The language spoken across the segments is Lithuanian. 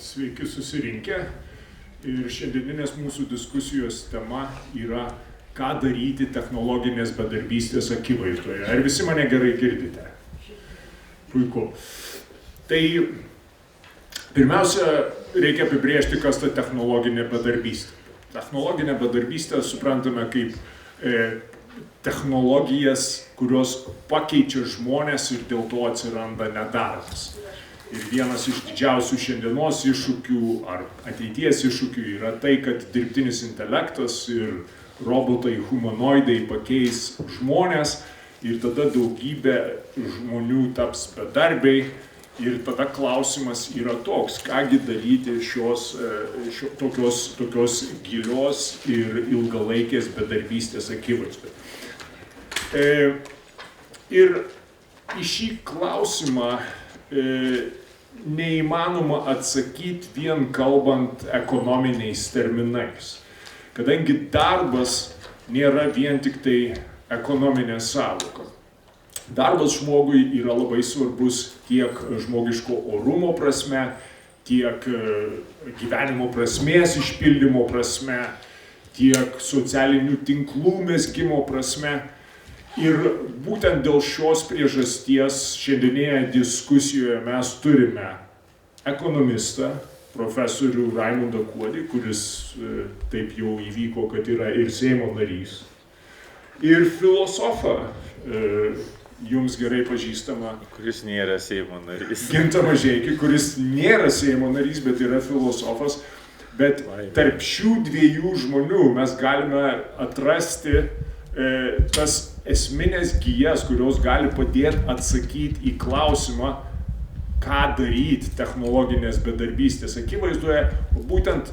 Sveiki susirinkę ir šiandieninės mūsų diskusijos tema yra ką daryti technologinės bedarbystės akivaizdoje. Ar visi mane gerai girdite? Puiku. Tai pirmiausia, reikia apibrėžti, kas ta technologinė bedarbystė. Technologinė bedarbystė suprantame kaip technologijas, kurios pakeičia žmonės ir dėl to atsiranda nedarbas. Ir vienas iš didžiausių šiandienos iššūkių ar ateities iššūkių yra tai, kad dirbtinis intelektas ir robotai, humanoidai pakeis žmonės ir tada daugybė žmonių taps bedarbiai. Ir tada klausimas yra toks, kągi daryti tokios gilios ir ilgalaikės bedarbystės akivaizdoje. Ir į šį klausimą neįmanoma atsakyti vien kalbant ekonominiais terminais, kadangi darbas nėra vien tik tai ekonominė sąvoka. Darbas žmogui yra labai svarbus tiek žmogiško orumo prasme, tiek gyvenimo prasmės išpildymo prasme, tiek socialinių tinklų mezgimo prasme. Ir būtent dėl šios priežasties šiandienėje diskusijoje mes turime ekonomistą, profesorių Raimundą Kuodį, kuris taip jau įvyko, kad yra ir Seimo narys, ir filosofą, jums gerai pažįstamą, kuris nėra Seimo narys. Gintą Mažeikį, kuris nėra Seimo narys, bet yra filosofas. Bet tarp šių dviejų žmonių mes galime atrasti tas esminės gijas, kurios gali padėti atsakyti į klausimą, ką daryti technologinės bedarbystės akivaizdoje, būtent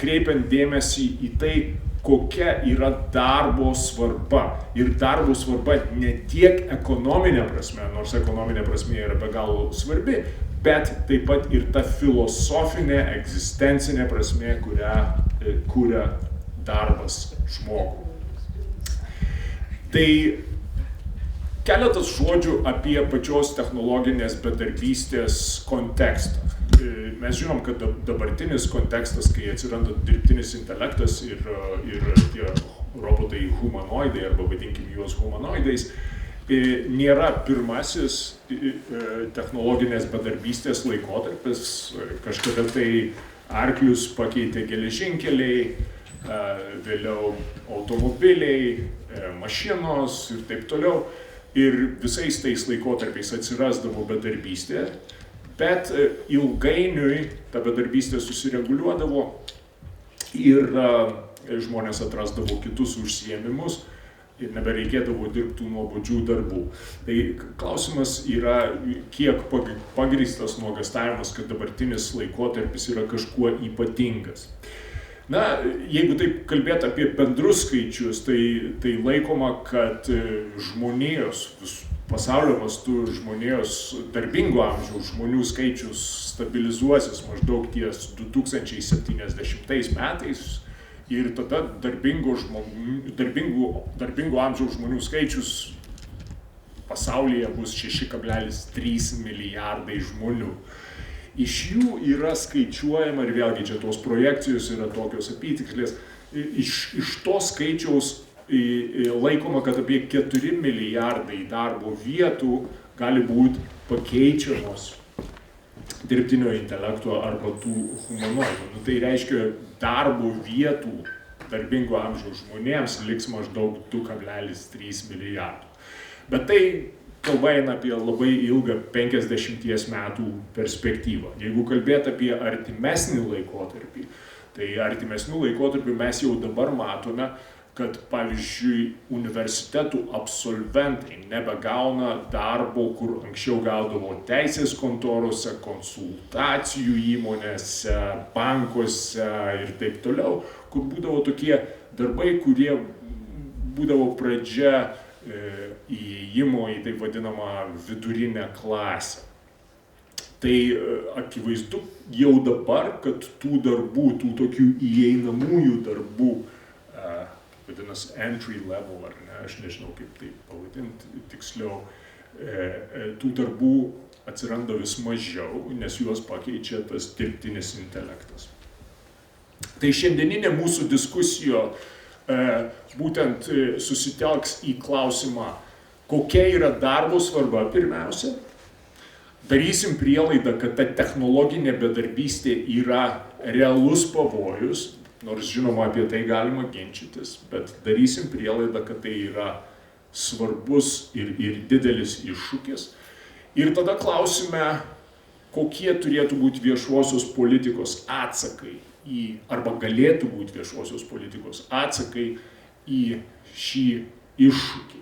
kreipiant dėmesį į tai, kokia yra darbo svarba. Ir darbo svarba ne tiek ekonominė prasme, nors ekonominė prasme yra be galo svarbi, bet taip pat ir ta filosofinė, egzistencinė prasme, kurią kuria darbas žmogui. Tai keletas žodžių apie pačios technologinės bedarbystės kontekstą. Mes žinom, kad dabartinis kontekstas, kai atsiranda dirbtinis intelektas ir tie robotai humanoidai, arba vadinkim juos humanoidais, nėra pirmasis technologinės bedarbystės laikotarpis. Kažkada tai arklius pakeitė geležinkeliai, vėliau automobiliai, mašinos ir taip toliau. Ir visais tais laikotarpiais atsirasdavo bedarbystė, bet ilgainiui ta bedarbystė susireguliuodavo ir žmonės atrasdavo kitus užsiėmimus ir nebereikėdavo dirbti nuobodžių darbų. Tai klausimas yra, kiek pagrįstas nuogąstavimas, kad dabartinis laikotarpis yra kažkuo ypatingas. Na, jeigu taip kalbėti apie bendrus skaičius, tai laikoma, kad žmonijos, pasaulio mastu žmonijos darbingo amžiaus žmonių skaičius stabilizuosis maždaug ties 2070 metais ir tada darbingo amžiaus žmonių skaičius pasaulyje bus 6,3 milijardai žmonių. Iš jų yra skaičiuojama, ir vėlgi čia tos projekcijos yra tokios apytikslės, iš to skaičiaus laikoma, kad apie 4 milijardai darbo vietų gali būti pakeičiamos dirbtinio intelekto arba tų humanoidų. Tai reiškia, darbo vietų darbingo amžiaus žmonėms liks maždaug 2,3 milijardų. Bet tai kalba eina apie labai ilgą 50 metų perspektyvą. Jeigu kalbėti apie artimesnį laikotarpį, tai artimesnių laikotarpių mes jau dabar matome, kad pavyzdžiui universitetų absolventai nebegauna darbo, kur anksčiau gaudavo teisės kontorose, konsultacijų įmonėse, bankuose ir taip toliau, kur būdavo tokie darbai, kurie būdavo pradžia įėjimo į taip vadinamą vidurinę klasę. Tai akivaizdu jau dabar, kad tų darbų, tų tokių įeinamųjų darbų, vadinasi entry level, ar ne, aš nežinau kaip tai pavadinti tiksliau, tų darbų atsiranda vis mažiau, nes juos pakeičia tas dirbtinis intelektas. Tai šiandieninė mūsų diskusija būtent susitelks į klausimą, kokia yra darbo svarba pirmiausia. Darysim prielaidą, kad ta technologinė bedarbystė yra realus pavojus, nors žinoma apie tai galima ginčytis, bet darysim prielaidą, kad tai yra svarbus ir didelis iššūkis. Ir tada klausime, kokie turėtų būti viešosios politikos atsakai arba galėtų būti viešosios politikos atsakai į šį iššūkį.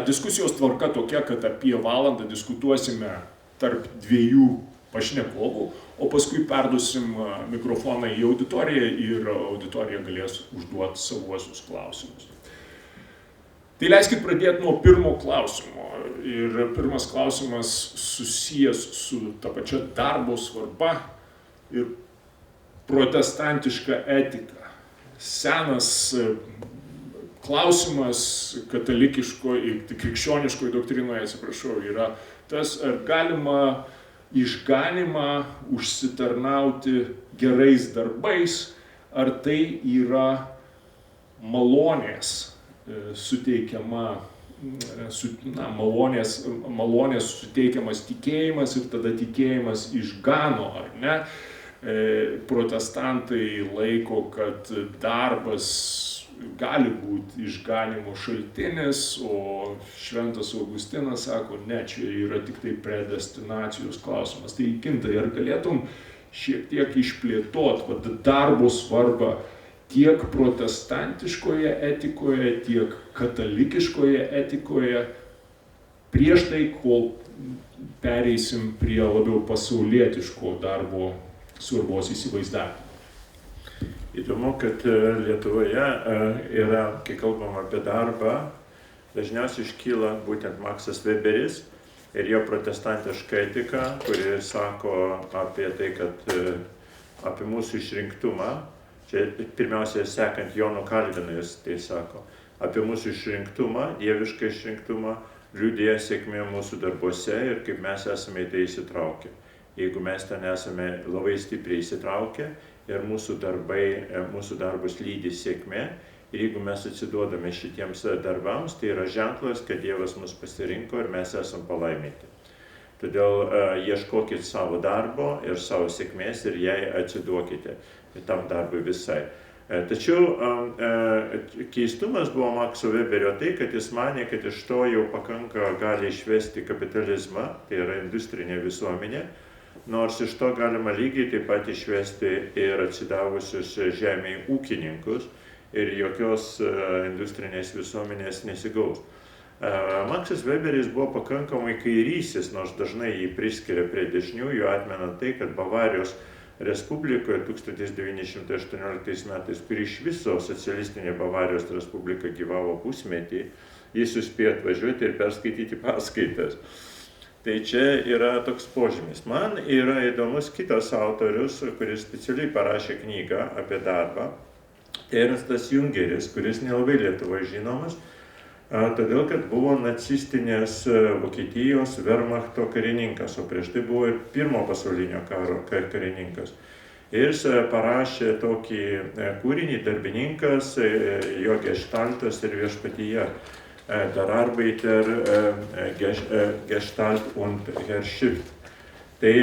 Diskusijos tvarka tokia, kad apie valandą diskutuosime tarp dviejų pašnekovų, o paskui perduosim mikrofoną į auditoriją ir auditorija galės užduoti savuosius klausimus. Tai leiskit pradėti nuo pirmo klausimo. Ir pirmas klausimas susijęs su ta pačia darbo svarba ir protestantiška etika. Senas klausimas krikščioniškoje doktrinoje, yra tas, ar galima išganymą užsitarnauti gerais darbais, ar tai yra malonės suteikiama, malonės suteikiamas tikėjimas ir tada tikėjimas išgano, ar ne? Protestantai laiko, kad darbas gali būti išganimo šaltinis, o šventas Augustinas sako, ne, čia yra tik tai predestinacijos klausimas. Tai Gintai, ar galėtum šiek tiek išplėtoti darbo svarbą tiek protestantiškoje etikoje, tiek katalikiškoje etikoje, prieš tai, kol pereisim prie labiau pasaulietiško darbo svarbos įsivaizdavimo. Įdomu, kad Lietuvoje yra, kai kalbam apie darbą, dažniausiai iškyla būtent Maksas Weberis ir jo protestantiška etika, kuri sako apie tai, kad apie mūsų išrinktumą. Čia pirmiausia, sekant Jonu Kalvinu, jis tai sako, apie mūsų išrinktumą, dievišką išrinktumą, liudija sėkmė mūsų darbuose ir kaip mes esame į tai įsitraukę. Jeigu mes ten esame labai stipriai įsitraukę ir mūsų darbus lydi sėkmė, ir jeigu mes atsiduodame šitiems darbams, tai yra ženklas, kad Dievas mus pasirinko ir mes esam palaiminti. Todėl ieškokit savo darbo ir savo sėkmės ir jai atsiduokite tam darbui visai. Tačiau keistumas buvo Makso Weberio tai, kad jis manė, kad iš to jau pakanka gali išvesti kapitalizmą, tai yra industrinė visuomenė, nors iš to galima lygiai taip pat išvesti ir atsidavusius žemėj ūkininkus ir jokios industrinės visuomenės nesigaus. Maksas Weberis buvo pakankamai kairysis, nors dažnai jį priskiria prie dešiniųjų, atmenant tai, kad Bavarijos Respublikoje 1918 metais, kur iš viso socialistinė Bavarijos Respublika gyvavo pusmetį, jis suspėjo atvažiuoti ir perskaityti paskaitas. Tai čia yra toks požymis. Man yra įdomus kitas autorius, kuris specialiai parašė knygą apie darbą. Tai Ernstas Jungeris, kuris nelabai Lietuvoje žinomas, todėl kad buvo nacistinės Vokietijos Wehrmachto karininkas, o prieš tai buvo ir Pirmo pasaulinio karo karininkas. Ir jis parašė tokį kūrinį Darbininkas, jo gestaltas ir viešpatyje, Der Arbeiter, Gestalt und Herrschaft. Tai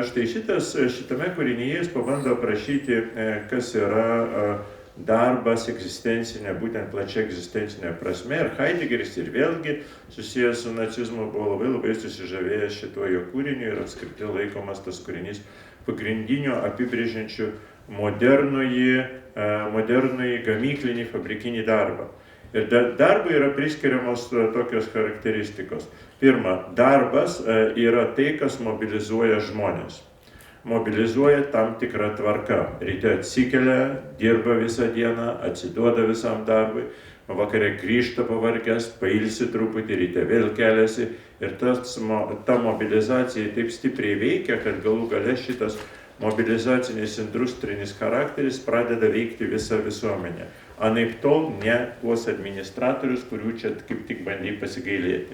štai šitame kūrinyje jis pabando aprašyti, kas yra darbas egzistencinė, būtent plačia egzistencinė prasme. Ir Heideggeris ir vėlgi susijęs su nacizmu buvo labai susižavėjęs šituo jo kūriniu ir apskritai laikomas tas kūrinys pagrindiniu apibrėžiančiu modernųjį gamyklinį fabrikinį darbą. Ir darbui yra priskiriamos tokios charakteristikos. Pirma, darbas yra tai, kas mobilizuoja žmonės. Mobilizuoja tam tikrą tvarką. Ryte atsikelia, dirba visą dieną, atsiduoda visam darbui, vakare grįžta pavargęs, pailsi truputį, ryte vėl keliasi ir ta mobilizacija taip stipriai veikia, kad galų gale šitas mobilizacinis industrinis charakteris pradeda veikti visą visuomenę. Anaiptol ne tuos administratorius, kurių čia kaip tik bandai pasigailėti.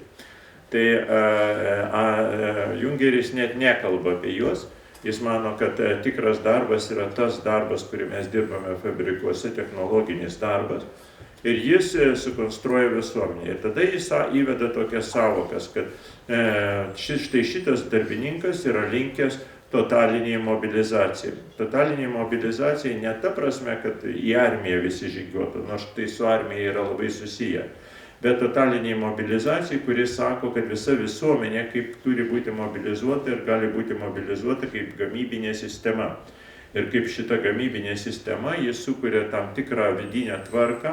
Tai Jungeris net nekalba apie juos. Jis mano, kad tikras darbas yra tas darbas, kurį mes dirbame fabrikuose, technologinis darbas. Ir jis sukonstruoja visuomenę. Ir tada jis įveda tokias savokas, kad štai šitas darbininkas yra linkęs totaliniai mobilizacijai. Totaliniai mobilizacijai ne ta prasme, kad į armiją visi žygiuotų, nors tai su armija yra labai susiję. Bet totaliniai mobilizacijai, kuris sako, kad visa visuomenė kaip turi būti mobilizuota ir gali būti mobilizuota kaip gamybinė sistema. Ir kaip šita gamybinė sistema, jis sukuria tam tikrą vidinę tvarką,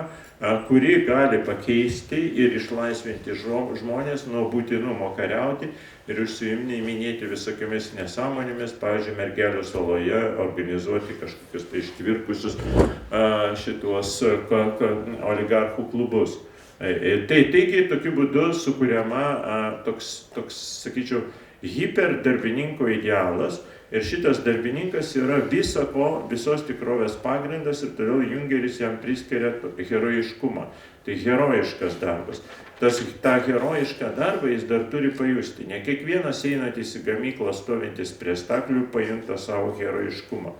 kuri gali pakeisti ir išlaisvinti žmonės nuo būtinumo kariauti ir užsiiminėti visokiamis nesąmonėmis, pavyzdžiui, Mergelio saloje organizuoti kažkokius tai ištvirkusius šitos oligarchų klubus. Taigi, tokiu būdu sukuriama toks, sakyčiau, hiperdarbininko idealas ir šitas darbininkas yra visos tikrovės pagrindas ir todėl Jungeris jam priskiria herojiškumą. Tai herojiškas darbas. tą herojišką darbą jis dar turi pajusti. Ne kiekvienas einantis į gamyklą stovintis prie staklių pajunta savo herojiškumą.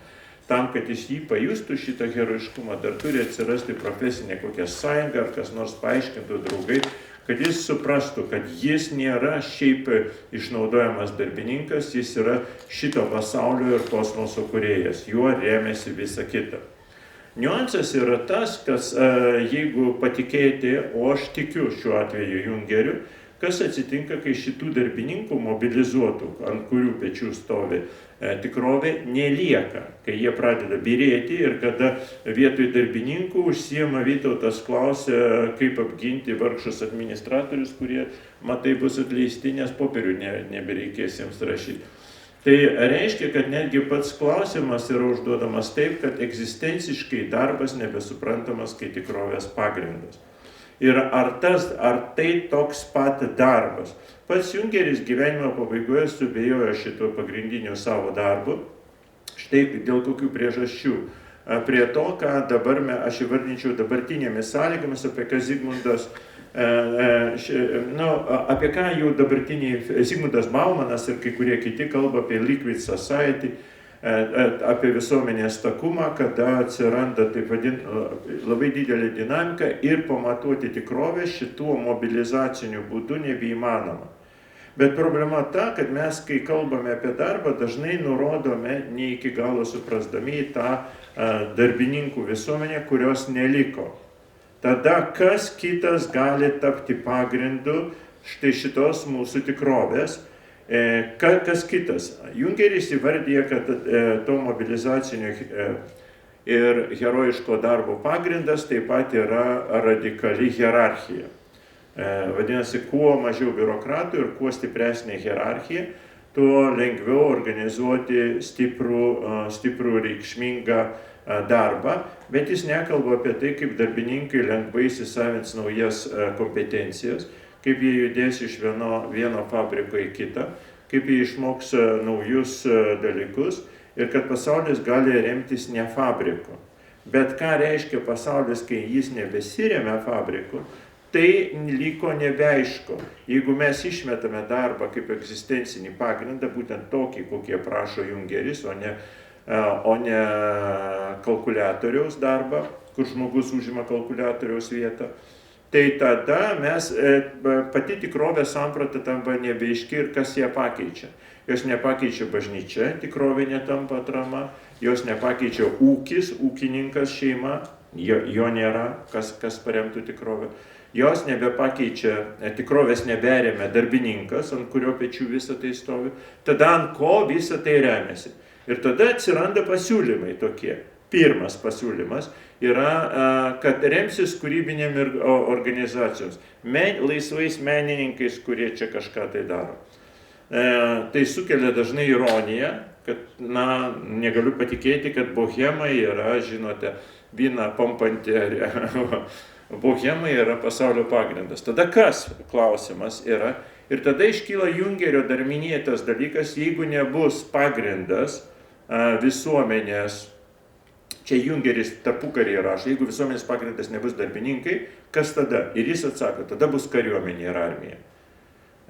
Tam, kad jis jį pajustų šitą herojiškumą, dar turi atsirasti profesinė kokia sąjunga ar kas nors paaiškintų draugai, kad jis suprastų, kad jis nėra šiaip išnaudojamas darbininkas, jis yra šito pasaulio ir kosmoso kūrėjas, juo remiasi visa kita. Niuansas yra tas, kas jeigu patikėti, o aš tikiu šiuo atveju Jungeriu, kas atsitinka, kai šitų darbininkų mobilizuotų, ant kurių pečių stovi tikrovė, nelieka, kai jie pradeda byrėti ir kada vietoj darbininkų užsiema Vytautas klausia, kaip apginti vargšus administratorius, kurie, matai, bus atleisti, nes popierių nebereikės jiems rašyti. Tai reiškia, kad netgi pats klausimas yra užduodamas taip, kad egzistenciškai darbas nebesuprantamas kaip tikrovės pagrindas. Ir ar tai toks pat darbas? Pats Jungeris gyvenimo pabaigoje suabejojo šituo pagrindiniu savo darbu. Štai dėl kokių priežasčių. Prie to, ką dabar aš įvardinčiau dabartinėmis sąlygomis, apie ką Zigmundas apie ką jau dabartiniai Zigmundas Baumanas ir kai kurie kiti kalba apie liquid society, apie visuomenės takumą, kada atsiranda taip labai didelė dinamika ir pamatuoti tikrovę šituo mobilizaciniu būdu nebeįmanoma. Bet problema ta, kad mes, kai kalbame apie darbą, dažnai nurodome ne iki galo suprasdami tą darbininkų visuomenę, kurios neliko. Tada kas kitas gali tapti pagrindu štai šitos mūsų tikrovės? Kas kitas? Jungeris įvardyja, kad to mobilizacinio ir herojiško darbo pagrindas taip pat yra radikali hierarchija. Vadinasi, kuo mažiau biurokratų ir kuo stipresnė hierarchija, tuo lengviau organizuoti stiprų reikšmingą darbą, bet jis nekalba apie tai, kaip darbininkai lengvai įsisavins naujas kompetencijas, kaip jie judės iš vieno fabriko į kitą, kaip jie išmoks naujus dalykus ir kad pasaulis gali remtis ne fabriku. Bet ką reiškia pasaulis, kai jis nebesiremia fabriku, tai liko nebeaišku. Jeigu mes išmetame darbą kaip egzistencinį pagrindą, būtent tokį, kokie prašo Jungeris, o ne kalkuliatoriaus darbą, kur žmogus užima kalkuliatoriaus vietą, tai tada mes pati tikrovės samprata tampa nebeiški ir kas ją pakeičia. Jos nepakeičia bažnyčia, tikrovė netampa atrama, jos nepakeičia ūkis, ūkininkas, šeima, jo nėra, kas paremtų tikrovę. Jos nebepakeičia, tikrovės neberemia darbininkas, ant kurio pečių visą tai stovi, tada ant ko visą tai remiasi. Ir tada atsiranda pasiūlymai tokie. Pirmas pasiūlymas yra, kad remsis kūrybinėm organizacijoms, laisvais menininkais, kurie čia kažką tai daro. Tai sukelia dažnai ironiją, kad, negaliu patikėti, kad bohema yra, žinote, vyną pompanti, bohema yra pasaulio pagrindas. Tada kas, klausimas yra, ir tada iškyla Jungerio dar minėtas dalykas, jeigu nebus pagrindas visuomenės, čia Jungeris tarpukaryje rašo, jeigu visuomenės pagrindas nebus darbininkai, kas tada? Ir jis atsako, tada bus kariuomenė ir armija.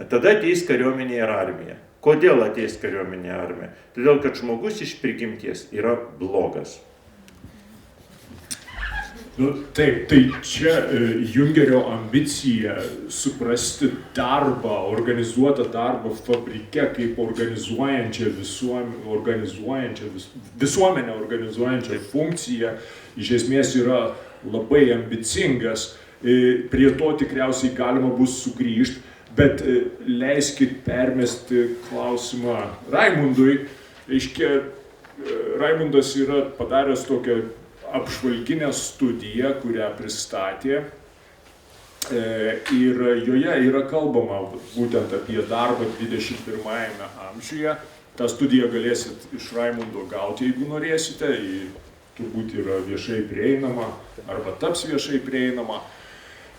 tada ateis kariuomenė ir armija. Kodėl ateis kariuomenė ir armija? Todėl, kad žmogus iš prigimties yra blogas. Taip, tai čia Jungerio ambicija suprasti darbą, organizuotą darbą fabrike kaip visuomenę organizuojančią funkciją iš esmės yra labai ambicingas. Prie to tikriausiai galima bus sugrįžti, bet leiskit permesti klausimą Raimundui. Raimundas yra padaręs tokią apžvalginę studiją, kurią pristatė, ir joje yra kalbama būtent apie darbą 21 amžiuje. Ta studiją galėsit iš Raimundo gauti, jeigu norėsite, ji turbūt yra viešai prieinama arba taps viešai prieinama.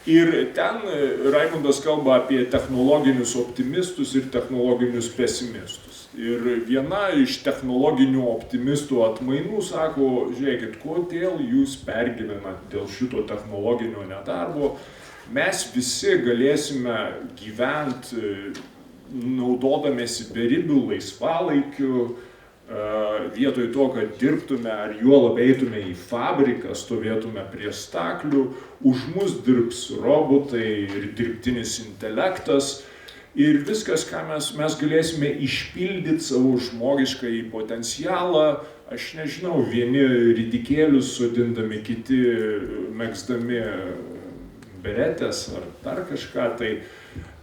Ir ten Raimundas kalba apie technologinius optimistus ir technologinius pesimistus. Ir viena iš technologinių optimistų atmainų sako, žiūrėkit, kodėl jūs pergyvenat dėl šito technologinio nedarbo, mes visi galėsime gyventi naudodamėsi beribių laisvalaikiu, vietoj to, kad dirbtume ar juo labiau eitume į fabriką, stovėtume prie staklių, už mus dirbs robotai ir dirbtinis intelektas ir viskas, ką mes galėsime išpildyti savo žmogiškąjį potencialą, aš nežinau, vieni ridikėlius sodindami, kiti megzdami beretės ar dar kažką. Tai,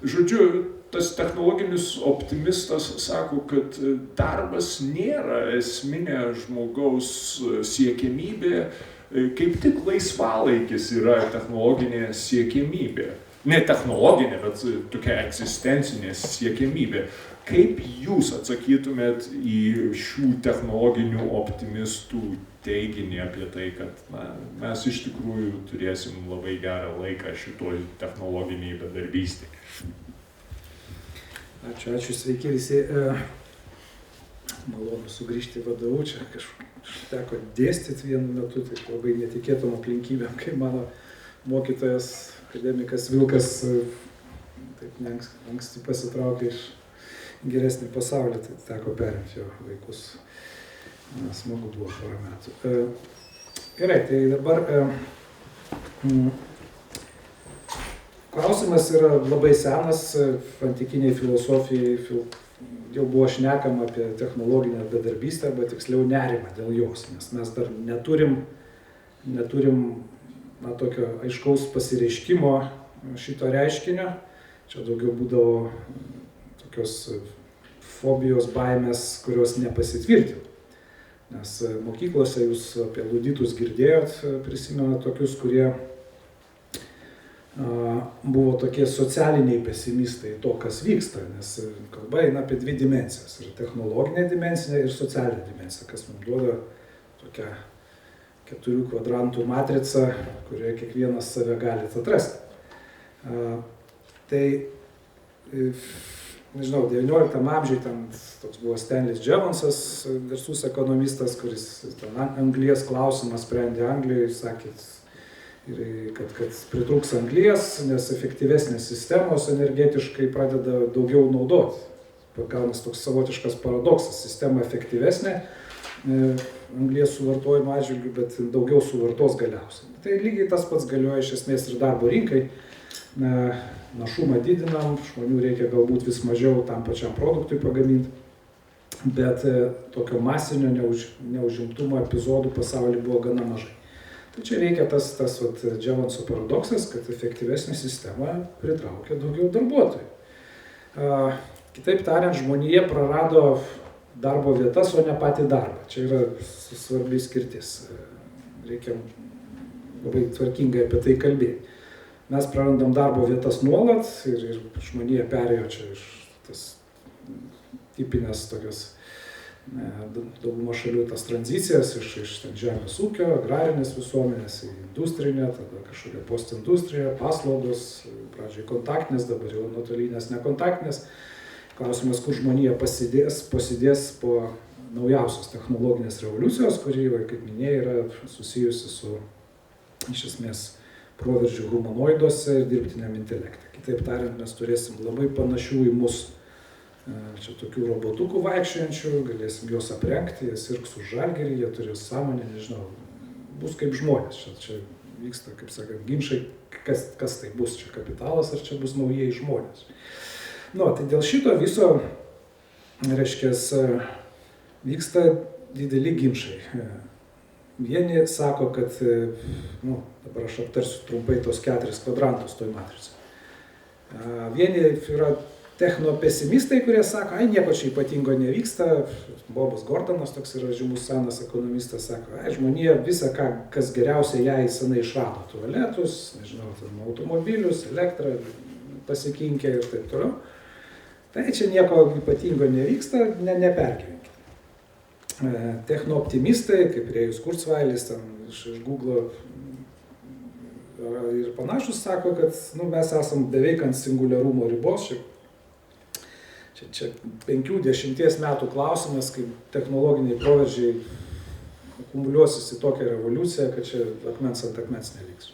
žodžiu, tas technologinis optimistas sako, kad darbas nėra esminė žmogaus siekiamybė, kaip tik laisvalaikis yra technologinė siekiamybė. Ne technologinė, bet tokia egzistencinė siekiamybė. Kaip jūs atsakytumėt į šių technologinių optimistų teiginį apie tai, kad mes iš tikrųjų turėsim labai gerą laiką šitoj technologiniai bedarbystėj? Ačiū, sveiki visi. Malonu sugrįžti į VDU, čia kažkaip teko dėstyti vienu metu, tai labai netikėtom aplinkybėm, kai mano mokytojas, akademikas Vilkas, taip anksti pasitraukė iš geresnį pasaulį, tai teko perimti jo vaikus. Smagu buvo porą metų. Gerai, tai dabar klausimas yra labai senas, antikiniai filosofijai jau buvo šnekama apie technologinę bedarbystę, arba tiksliau nerimą dėl jos, nes mes dar neturim tokio aiškaus pasireiškimo šito reiškinio. Čia daugiau būdavo tokios fobijos, baimės, kurios nepasitvirtino. Nes mokyklose jūs apie luditus girdėjot, prisimenat tokius, kurie buvo tokie socialiniai pesimistai to, kas vyksta, nes kalba eina apie dvi dimensijas. Ir technologinė dimensija ir socialinė dimensija, kas mums duoda tokią 4 kvadrantų matricą, kurioje kiekvienas save galite atrasti. Tai, nežinau, 19 amžiuje ten toks buvo Stanley Jevonsas, garsus ekonomistas, kuris anglies klausimą sprendė Anglijoje ir sakė, kad pritrūks anglies, nes efektyvesnės sistemos energetiškai pradeda daugiau naudoti. Gaunas toks savotiškas paradoksas, sistema efektyvesnė anglies suvartojimo atžvilgiu, bet daugiau suvartos galiausiai. Tai lygiai tas pats galioja iš esmės ir darbo rinkai. Našumą didinam, žmonių reikia galbūt vis mažiau tam pačiam produktui pagaminti, bet tokio masinio neužimtumo epizodų pasaulyje buvo gana mažai. Tai čia reikia tas Jevonso paradoksas, kad efektyvesnė sistema pritraukia daugiau darbuotojų. Kitaip tariant, žmonija prarado darbo vietas, o ne patį darbą. Čia yra svarbi skirtis. Reikia labai tvarkingai apie tai kalbėti. Mes prarandam darbo vietas nuolat ir žmonija perėjo čia iš tas tipinės tokios dauguma šalių tas tranzicijas iš žemės ūkio, agrarinės visuomenės į industrinę, tada kažkokia postindustrija, paslaugos, pradžiai kontaktinės, dabar jau nuotolinės nekontaktinės. Klausimas, kur žmonija pasidės po naujausios technologinės revoliucijos, kuri, kaip minėjai, yra susijusi su iš esmės proveržių humanoiduose ir dirbtiniam intelekte. Kitaip tariant, mes turėsim labai panašių į mus čia tokių robotukų vaikščiojančių, galėsim juos aprengti, jie sirgs už Žalgirį, jie turės sąmonę, nežinau, bus kaip žmonės. Čia vyksta, kaip sakant, ginčai, kas tai bus, čia kapitalas ar čia bus naujieji žmonės. Tai dėl šito viso, reiškias, vyksta dideli ginčai. Vieni sako, kad, dabar aš aptarsiu trumpai tos 4 kvadrantus toj matricai. Vieni yra technopesimistai, kurie sako, nieko čia ypatingo nevyksta. Bobas Gordonas, toks yra žymus senas ekonomistas, sako, žmonija visą, kas geriausia jai senai išrado. Tualetus, nežinau, automobilius, elektrą, pasikinkė ir taip toliau. Tai čia nieko ypatingo nevyksta, nepergyvenkite. Technooptimistai, kaip Rėjus Kurzweilis, iš Google ir panašus, sako, kad mes esam beveik ant singuliarumo ribos. Čia 5-10 metų klausimas, kai technologiniai proveržiai akumuliuosis į tokią revoliuciją, kad čia akmens ant akmens neliks.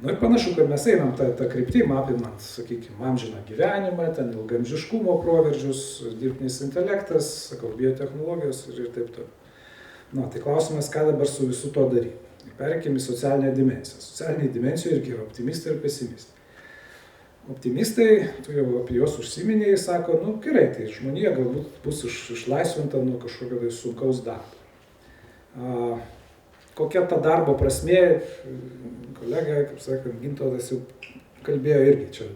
Ir panašu, kad mes einam tą kryptimą, apimant, sakykime, amžiną gyvenimą, ten ilgamžiškumo proveržius, dirbtinis intelektas, biotechnologijos ir taip toliau. Tai klausimas, ką dabar su visu to daryti. Pereikim į socialinę dimensiją. Socialiniai dimensijoje irgi yra optimistai ir pesimistai. Optimistai, tu jau apie juos užsiminėjai, sako, gerai, tai žmonija galbūt bus išlaisvinta nuo kažkokio tai sunkaus darbo. Kokia ta darbo prasmė, kolega, kaip sakant, Gintautas jau kalbėjo irgi čia,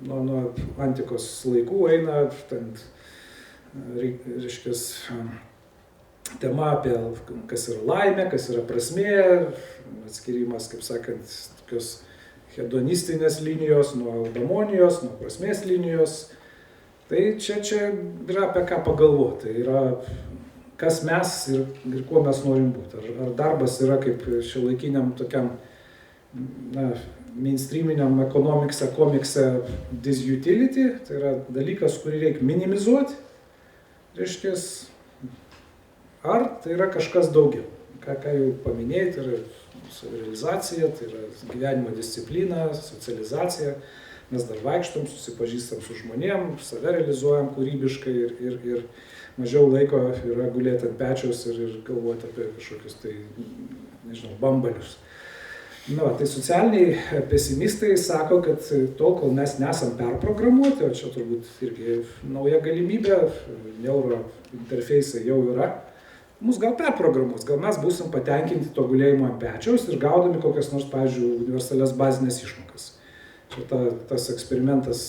nuo antikos laikų eina, reiškia, tema apie kas yra laimė, kas yra prasmė, atskirimas, kaip sakant, tokios hedonistinės linijos, nuo eudamonijos, nuo prasmės linijos. Tai čia yra apie ką pagalvoti. Tai yra, kas mes ir kuo mes norim būti. Ar darbas yra kaip šiuolaikiniam tokiam, mainstreaminiam economicse, komikse disutility, tai yra dalykas, kurį reikia minimizuoti, reiškia, ar tai yra kažkas daugiau. Ką jau paminėjai, tai yra savirealizacija, tai yra gyvenimo disciplina, socializacija. Mes dar vaikštom, susipažįstam su žmonėm, save realizuojam kūrybiškai ir mažiau laiko yra gulėti ant pečiaus ir galvoti apie kažkokius tai, nežinau, bambalius. Tai socialiniai pesimistai sako, kad tol, kol mes nesam perprogramuoti, o čia turbūt irgi nauja galimybė, neuro interfeisai jau yra, mus gal perprogramuos, gal mes būsim patenkinti to gulėjimo ant pečiaus ir gaudami kokias nors, pavyzdžiui, universalias bazinės išmokas. Čia tas eksperimentas,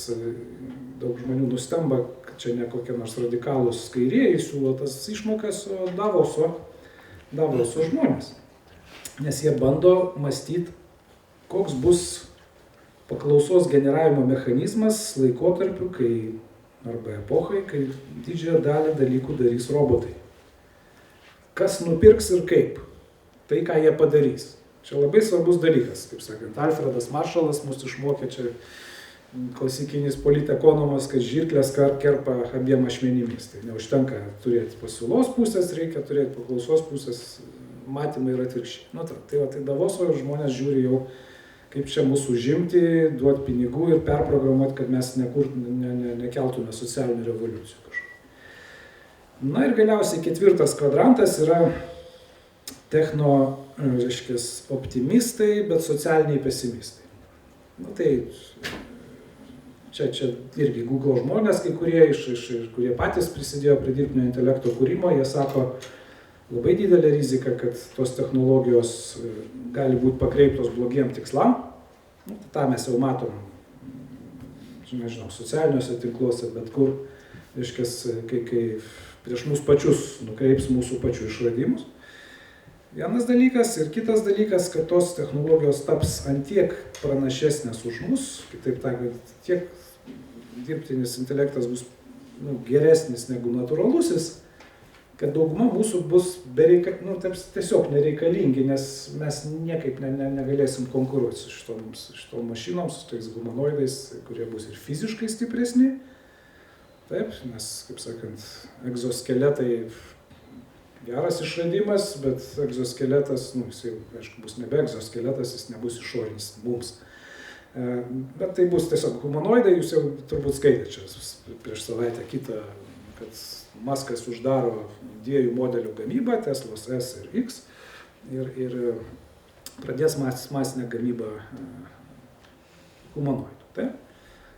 daug žmonių nustemba, kad čia ne kokie nors radikalūs kairieji siūlo tas išmokas, o Davoso žmonės. Nes jie bando mąstyti, koks bus paklausos generavimo mechanizmas laikotarpiu, arba epochai, kai didžiąją dalį dalykų darys robotai. Kas nupirks ir kaip, tai ką jie padarys. Čia labai svarbus dalykas, kaip sakant, Alfredas Maršalas mus išmokė, čia klasikinis politekonomas, kad žirklės kerpa abiem ašmenimis. Tai neužtenka turėti pasiūlos pusės, reikia turėti paklausos pusės, matymai yra atvirkščiai. Tai Davoso žmonės žiūri jau, kaip čia mūsų užimti, duoti pinigų ir perprogramuoti, kad mes nekeltume socialinių revoliucijų. Ir galiausiai 4 kvadrantas yra optimistai, bet socialiniai pesimistai. Tai čia irgi Google žmonės, kai kurie, kurie patys prisidėjo prie dirbtinio intelekto kūrimo, jie sako, labai didelė rizika, kad tos technologijos gali būti pakreiptos blogiem tikslam. Ta mes jau matom, nežinau, socialiniuose tinkluose, bet kur, kai prieš mūsų pačius nukreips mūsų pačių išradimus. Vienas dalykas ir kitas dalykas, kad tos technologijos taps antiek pranašesnės už mus, kitaip tariant, tiek dirbtinis intelektas bus geresnis negu natūralusis, kad dauguma mūsų bus tiesiog nereikalingi, nes mes niekaip negalėsim konkuruoti su šitom mašinom, su tais humanoidais, kurie bus ir fiziškai stipresni. Taip, nes, kaip sakant, egzoskeletai geras išradimas, bet egzoskeletas, jis jau, aišku, bus nebe egzoskeletas, jis nebus išorinis mums. Bet tai bus tiesiog humanoidai, jūs jau turbūt skaitėte čia prieš savaitę kitą, kad Muskas uždaro 2 modelių gamybą, Teslos S ir X, ir pradės masinę gamybą humanoidų. Tai?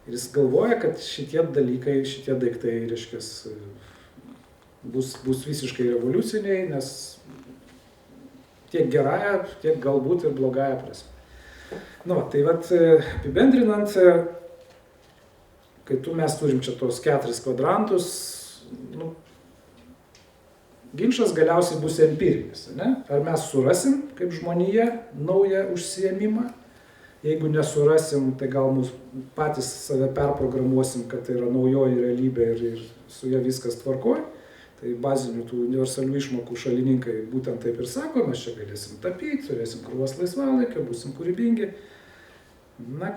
Ir jis galvoja, kad šitie daiktai, reiškia, bus visiškai revoliuciniai, nes tiek gerąją, tiek galbūt ir blogąją prasme. Tai apibendrinant, kai mes turim čia tos 4 kvadrantus, ginčas galiausiai bus empirinis, ne? Ar mes surasim kaip žmonija naują užsiėmimą? Jeigu nesurasim, tai gal mus patys save perprogramuosim, kad tai yra naujoji realybė ir su ja viskas tvarkoj. Tai bazinių tų universalių išmokų šalininkai būtent taip ir sako, mes čia galėsim tapyti, turėsim krūvas laisvalaikio, būsim kūrybingi.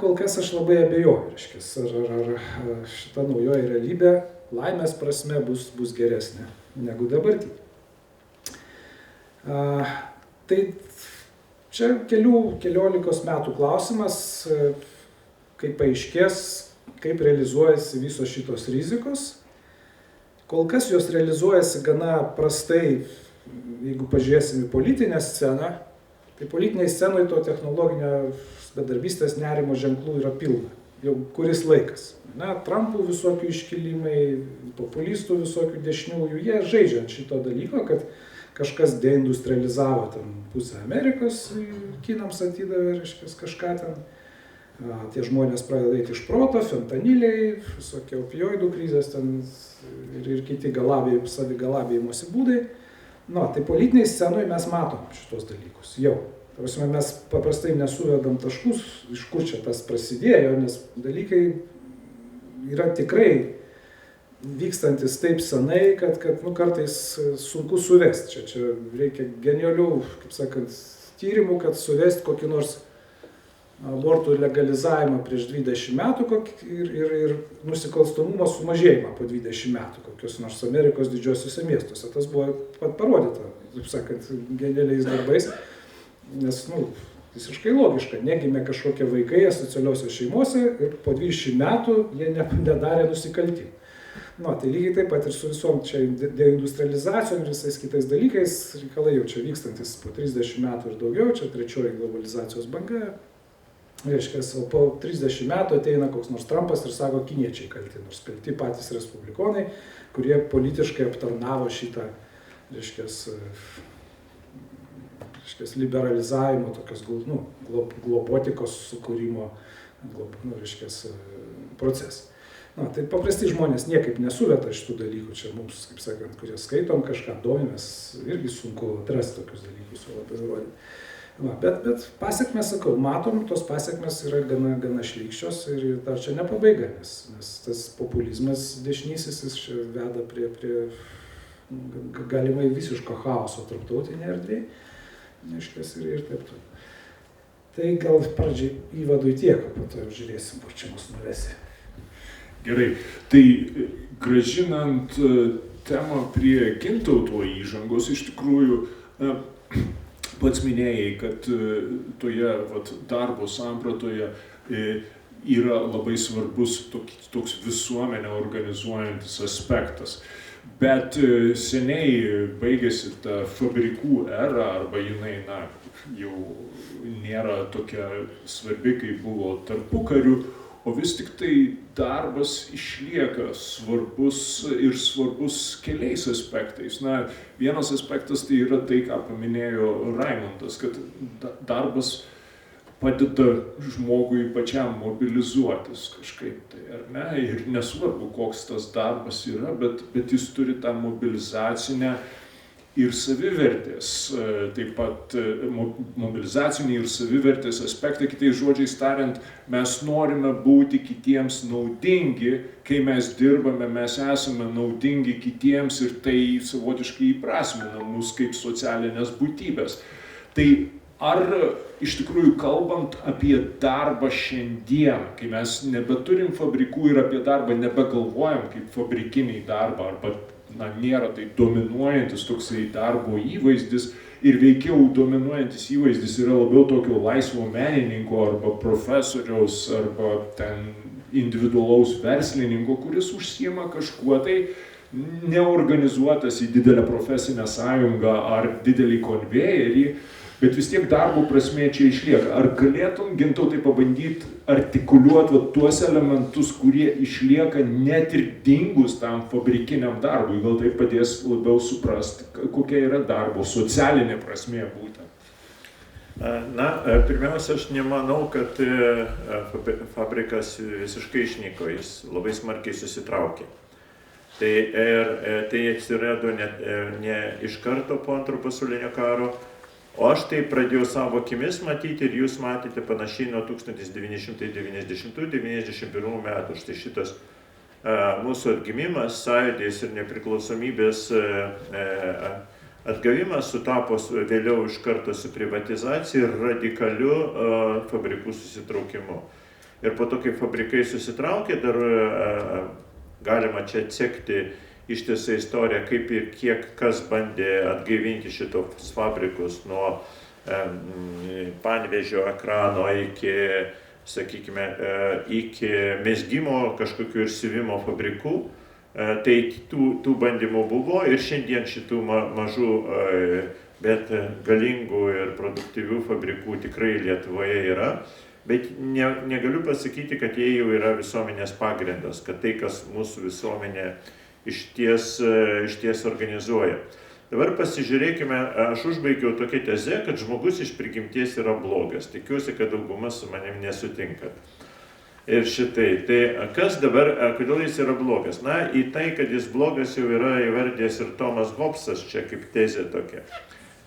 Kol kas aš labai abejoju, reiškia, ar šita naujoji realybė laimės prasme bus geresnė negu dabartinė. Tai čia keliolikos metų klausimas, kaip paaiškės, kaip realizuojasi visos šitos rizikos. Kol kas jos realizuojasi gana prastai, jeigu pažiūrėsim į politinę sceną, tai politinėje scenoje to technologinio bedarbystės nerimo ženklų yra pilna, jau kuris laikas. Trumpų visokių iškilimai, populistų visokių dešiniųjų, jie žaidžia ant šito dalyko, kad kažkas deindustrializavo ten pusę Amerikos, kinams atidavė, reiškia, kažką ten. Tie žmonės pradeda eiti iš proto, fentaniliai, visokie opioidų krizės ten ir kiti savigalabėjimosi būdai. Tai politiniai scenoje mes matom šitos dalykus jau. Mes paprastai nesuvedam taškus, iš kur čia tas prasidėjo, nes dalykai yra tikrai vykstantis taip senai, kad kartais sunku suvesti. Čia reikia genialių, kaip sakant, tyrimų, kad suvesti kokį nors abortų legalizavimą prieš 20 metų ir nusikalstamumo sumažėjimą po 20 metų kokios nors Amerikos didžiosiuose miestuose. Tas buvo parodyta, taip sakant, genialiais darbais, nes, visiškai logiška, negimė kažkokie vaikai asocialiuose šeimose ir po 20 metų jie nedarė nusikaltimų. Tai lygiai taip pat ir su visom čia deindustrializacijom ir visais kitais dalykais, reikalai jau čia vykstantis po 30 metų ir daugiau, čia 3 globalizacijos banga. Reiškia, o po 30 metų ateina koks nors Trumpas ir sako, kiniečiai kalti, nors kalti patys respublikonai, kurie politiškai aptarnavo šitą, reiškia, liberalizavimo, tokios globotikos sukūrimo, reiškia, procesą. Tai paprasti žmonės niekaip nesuveta šitų dalykų, čia mums, kaip sakant, kurie skaitom kažką, domimės, irgi sunku atrasti tokius dalykus, o labai įrodyti. Bet pasiekmes, sakau, matom, tos pasiekmes yra gana šlykščios ir dar čia ne pabaiga, nes tas populizmas dešinysis jis veda prie galimai visiško chaoso tarptautinėje erdvėje, ir taip toliau. Tai gal pradžiai įvadui tiek, o po to jau žiūrėsim, kur čia mus nuvesi. Gerai, tai grąžinant temą prie Gintauto įžangos, iš tikrųjų, pats minėjai, kad toje darbo sampratoje yra labai svarbus toks visuomenę organizuojantis aspektas. Bet seniai baigėsi ta fabrikų era, arba jinai jau nėra tokia svarbi, kaip buvo tarpukariu, o vis tik tai darbas išlieka svarbus keliais aspektais. Vienas aspektas tai yra tai, ką paminėjo Raimundas, kad darbas padeda žmogui pačiam mobilizuotis kažkaip tai, ar ne? Ir nesvarbu, koks tas darbas yra, bet jis turi tą mobilizacinę ir savivertės, taip pat mobilizaciniai ir savivertės aspektai, kitais žodžiais tariant, mes norime būti kitiems naudingi, kai mes dirbame, mes esame naudingi kitiems ir tai savotiškai įprasmina mus kaip socialinės būtybės. Tai ar iš tikrųjų kalbant apie darbą šiandien, kai mes nebeturim fabrikų ir apie darbą nebegalvojam kaip fabrikinį darbą arba nėra tai dominuojantis toksai darbo įvaizdis ir veikiau dominuojantis įvaizdis yra labiau tokio laisvo menininko arba profesoriaus arba ten individualaus verslininko, kuris užsiima kažkuo tai neorganizuotas į didelę profesinę sąjungą ar didelį konvejerį, bet vis tiek darbo prasmė čia išlieka. Ar galėtum, Gintautai, pabandyti artikuliuoti tuos elementus, kurie išlieka net ir dingus tam fabrikiniam darbui? Gal tai padės labiau suprasti, kokia yra darbo socialinė prasmė būtent? Na, pirmiausia, aš nemanau, kad fabrikas visiškai išnyko, jis labai smarkiai susitraukė. Tai atsirado ne iš karto po Antro pasaulinio karo, o aš tai pradėjau savo akimis matyti ir jūs matėte panašiai nuo 1990-91 metų. Štai šitas mūsų atgimimas, sąjūdis ir nepriklausomybės atgavimas sutapo vėliau iš karto su privatizacija ir radikaliu fabrikų susitraukimu. Ir po to, kai fabrikai susitraukė, dar galima čia atsekti ištisą istoriją, kaip ir kiek kas bandė atgaivinti šitos fabrikus nuo Panevėžio ekrano iki, sakykime, iki mezgimo kažkokių ir siuvimo fabrikų. Tai tų bandymų buvo ir šiandien šitų mažų, bet galingų ir produktyvių fabrikų tikrai Lietuvoje yra. Bet negaliu pasakyti, kad jie jau yra visuomenės pagrindas, kad tai, kas mūsų visuomenė išties organizuoja. Dabar pasižiūrėkime, aš užbaigiau tokią tezę, kad žmogus iš prigimties yra blogas. Tikiuosi, kad dauguma su manim nesutinka. Ir šitai, tai kas dabar, kodėl jis yra blogas? Na, į tai, kad jis blogas jau yra įvardęs ir Tomas Hobbesas čia kaip tezė tokia.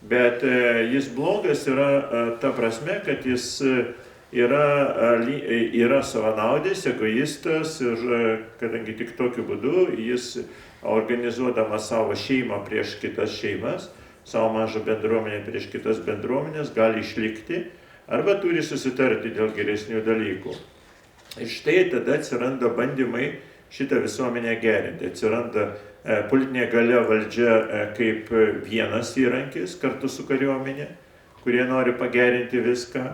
Bet jis blogas yra ta prasme, kad jis yra savanaudis, egoistas ir kadangi tik tokiu būdu jis organizuodamas savo šeimą prieš kitas šeimas, savo mažą bendruomenę prieš kitas bendruomenės gali išlikti arba turi susitarti dėl geresnių dalykų. Ir štai tada atsiranda bandymai šitą visuomenę gerinti. Atsiranda politinė galia valdžia kaip vienas įrankis kartu su kariuomenė, kurie nori pagerinti viską.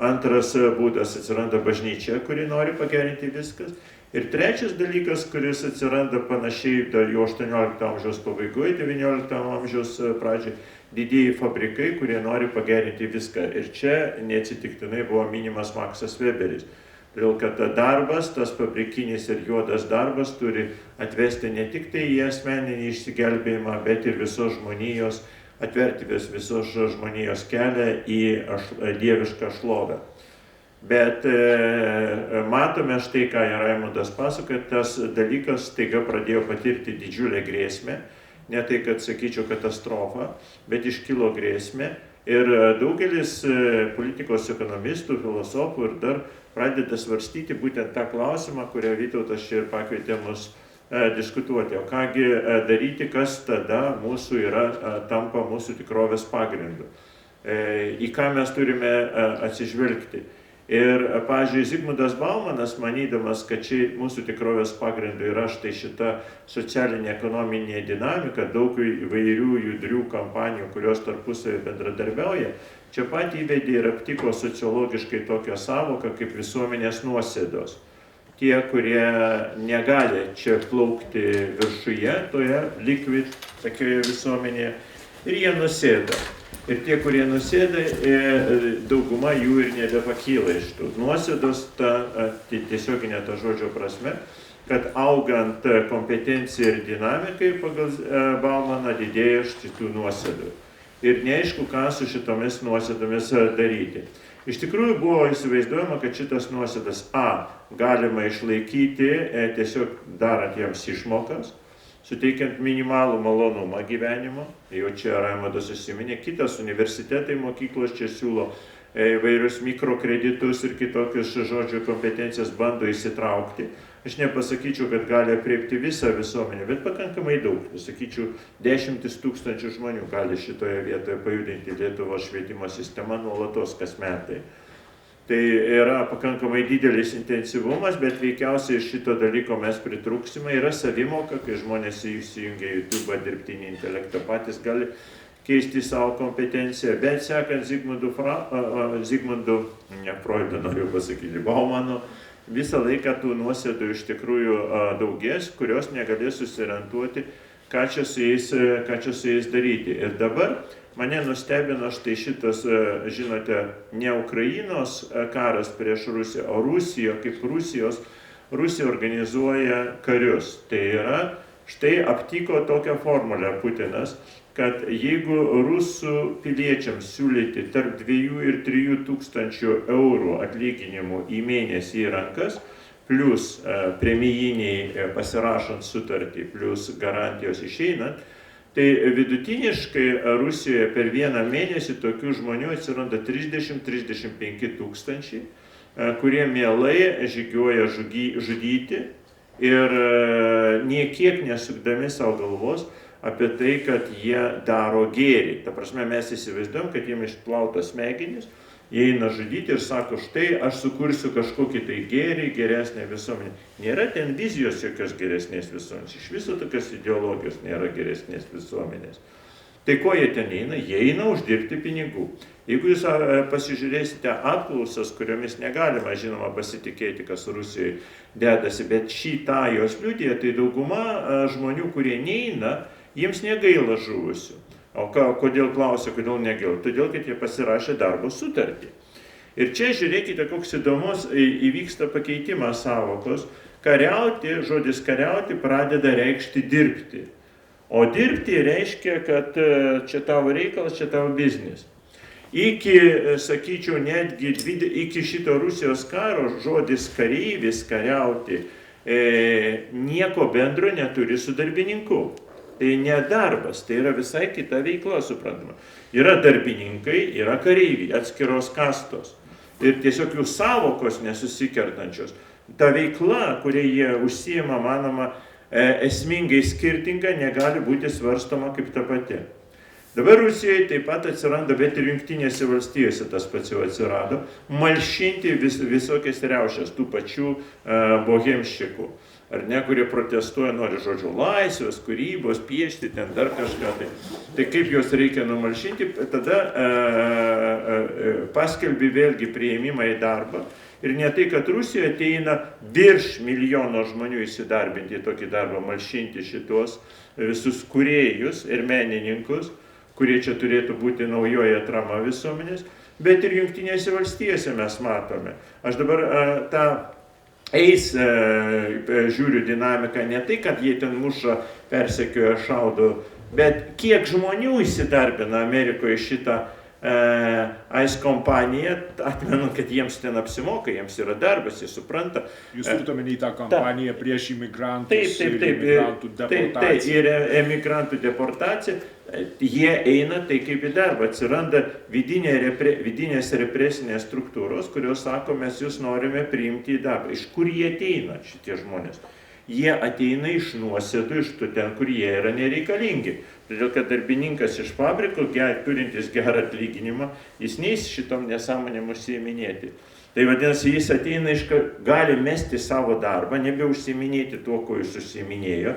Antras būdas atsiranda bažnyčia, kuri nori pagerinti viskas. Ir trečias dalykas, kuris atsiranda panašiai jau 18 amžiaus pabaigoje, 19 amžiaus pradžioje, didieji fabrikai, kurie nori pagerinti viską. Ir čia neatsitiktinai buvo minimas Maksas Weberis. Todėl, kad darbas, tas fabrikinis ir juodas darbas turi atvesti ne tik tai į asmeninį išsigelbėjimą, bet ir visos žmonijos, atverti visos žmonijos kelią į dievišką šlovę. Bet matome štai, ką Raimundas pasakoja, tas dalykas staiga pradėjo patirti didžiulę grėsmę, ne tai, kad sakyčiau katastrofą, bet iškilo grėsmė. Ir daugelis politikos ekonomistų, filosofų ir dar pradeda svarstyti būtent tą klausimą, kurią Vytautas čia ir pakvietė mus diskutuoti. O kągi daryti, kas tada mūsų tampa mūsų tikrovės pagrindu. Į ką mes turime atsižvelgti. Ir, pavyzdžiui, Zygmundas Baumanas, manydamas, kad čia mūsų tikrovės pagrindu yra štai šita socialinė ekonominė dinamika, daug įvairių judrių kampanijų, kurios tarpusavy bendradarbiauja, čia pat įvedė ir aptiko sociologiškai tokią savoką kaip visuomenės nuosėdos. Tie, kurie negali čia plaukti viršuje, toje liquid, tokioje visuomenėje, ir jie nusėda. Ir tie, kurie nusėda, dauguma jų ir nebepakyla iš tų nuosėdos, tiesioginė ta žodžio prasme, kad augant kompetencijai ir dinamikai pagal Baumaną didėja šitų nuosėdų. Ir neaišku, ką su šitomis nuosėdomis daryti. Iš tikrųjų buvo įsivaizduojama, kad šitas nuosėdas galima išlaikyti tiesiog darant jiems išmokas, suteikiant minimalų malonumą gyvenimo, jau čia Raimundas užsiminė, kitas universitetai mokyklos čia siūlo įvairius mikrokreditus ir kitokius žodžių kompetencijas bando įsitraukti. Aš nepasakyčiau, kad gali apriepti visą visuomenę, bet pakankamai daug. Sakyčiau, 10 000 žmonių gali šitoje vietoje pajudinti Lietuvos švietimo sistemą nuolatos kas metai. Tai yra pakankamai didelis intensyvumas, bet veikiausiai šito dalyko mes pritrūksime. Yra savimoka, kai žmonės įsijungia YouTube, dirbtinį intelektą, patys gali keisti savo kompetenciją. Bet sekant Freudo, noriu pasakyti, Baumano, visą laiką tų nuosėdų iš tikrųjų daugės, kurios negalės susiorientuoti, ką čia su jais daryti. Ir dabar mane nustebino štai šitas, žinote, ne Ukrainos karas prieš Rusiją, o Rusija, kaip Rusija organizuoja karius. Tai yra, štai aptiko tokią formulę Putinas, kad jeigu rusų piliečiams siūlyti tarp 2 ir 3 tūkstančių eurų atlyginimų į mėnesį į rankas, plus premijiniai pasirašant sutartį, plus garantijos išeinant, tai vidutiniškai Rusijoje per vieną mėnesį tokių žmonių atsiranda 30-35 tūkstančiai, kurie mielai žygiuoja žudyti ir niekiek nesukdami savo galvos apie tai, kad jie daro gėrį. Ta prasme, mes įsivaizduojam, kad jiem išplautos smegenys, jie eina žudyti ir sako, štai aš sukursiu kažkokį tai gėrį, geresnę visuomenę. Nėra ten vizijos jokios geresnės visuomenės. Iš viso tokios ideologijos nėra geresnės visuomenės. Tai ko jie ten eina? Jie eina uždirbti pinigų. Jeigu jūs pasižiūrėsite apklausas, kuriomis negalima, žinoma, pasitikėti, kas Rusijoje dedasi, bet šitą jos liudija, tai dauguma žmonių, kurie neina, jiems negaila žuvusių. O kodėl klausia, kodėl negaila? Todėl, kad jie pasirašė darbo sutartį. Ir čia žiūrėkite, koks įdomus įvyksta pakeitimas sąvokos. Kariauti, žodis kariauti pradeda reikšti dirbti. O dirbti reiškia, kad čia tavo reikalas, čia tavo biznis. Iki, sakyčiau, netgi iki šito Rusijos karo žodis kareivis, kariauti, nieko bendro neturi su darbininku. Tai ne darbas, tai yra visai kita veikla, suprantama. Yra darbininkai, yra kareiviai, atskiros kastos. Ir tiesiog jų sąvokos nesusikertančios. Ta veikla, kuria jie užsiima, manoma, esmingai skirtinga, negali būti svarstoma kaip ta pati. Dabar Rusijoje taip pat atsiranda, bet ir Jungtinėse valstijose tas pats jau atsirado, malšinti visokias riaušes tų pačių bohemščikų. Ar ne, kurie protestuoja, nori žodžio laisvės, kūrybos, piešti, ten dar kažką. Tai kaip juos reikia numalšinti, tada paskelbi vėlgi priėmimą į darbą. Ir ne tai, kad Rusijoje ateina virš milijono žmonių įsidarbinti į tokį darbą, malšinti šitos visus kūrėjus ir menininkus, kurie čia turėtų būti naujoji atrama visuomenės, bet ir Jungtinėse valstijose mes matome. Aš dabar žiūriu dinamiką, ne tai, kad jie ten muša, persekioja, šaudo, bet kiek žmonių įsidarbina Amerikoje šitą ICE kompaniją, atmenu, kad jiems ten apsimoka, jiems yra darbas, jie supranta. Jūs turite omeny tą kampaniją prieš imigrantus ir imigrantų deportaciją. Taip, ir emigrantų deportacija, jie eina tai kaip į darbą, atsiranda vidinės represinės struktūros, kurios sako, mes jūs norime priimti į darbą. Iš kur jie ateina šitie žmonės? Jie ateina iš nuosėdų, iš ten, kur jie yra nereikalingi. Todėl, kad darbininkas iš fabriko, turintis gerą atlyginimą, jis neis šitom nesąmonėm užsiiminėti. Tai vadinasi, jis ateina gali mesti savo darbą, nebeužsiiminėti tuo, ko jis užsiiminėjo,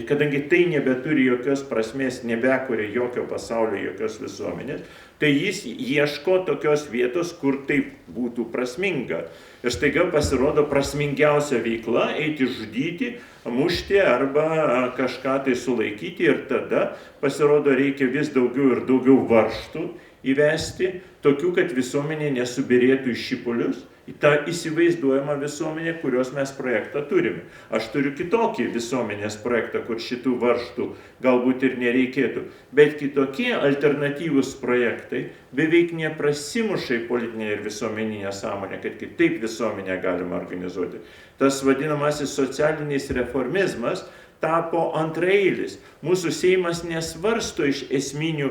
kadangi tai nebeturi jokios prasmės, nebekuria jokio pasaulio, jokios visuomenės, tai jis ieško tokios vietos, kur tai būtų prasminga. Ir staiga pasirodo prasmingiausia veikla eiti žudyti, mušti arba kažką tai sulaikyti, ir tada pasirodo reikia vis daugiau ir daugiau varžtų įvesti, tokių, kad visuomenė nesubirėtų į šipulius, į tą įsivaizduojamą visuomenę, kurios mes projektą turime. Aš turiu kitokį visuomenės projektą, kur šitų varžtų galbūt ir nereikėtų, bet kitokie alternatyvūs projektai beveik neprasimuša į politinę ir visuomeninę sąmonę, kad kitaip visuomenę galima organizuoti. Tas vadinamasis socialinis reformizmas tapo antraeilis. Mūsų Seimas nesvarsto iš esminių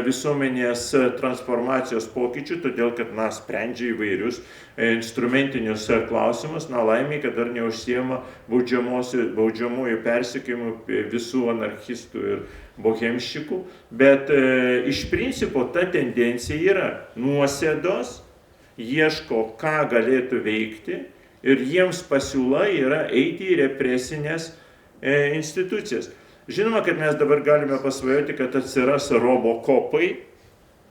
visuomenės transformacijos pokyčių, todėl kad sprendžia įvairius instrumentinius klausimus, laimiai, kad dar neužsiema baudžiamųjų persekiojimų visų anarchistų ir bohemščikų, bet iš principo ta tendencija yra nuosėdos ieško, ką galėtų veikti ir jiems pasiūla yra eiti į represinės institucijas. Žinoma, kad mes dabar galime pasvajoti, kad atsiras robokopai,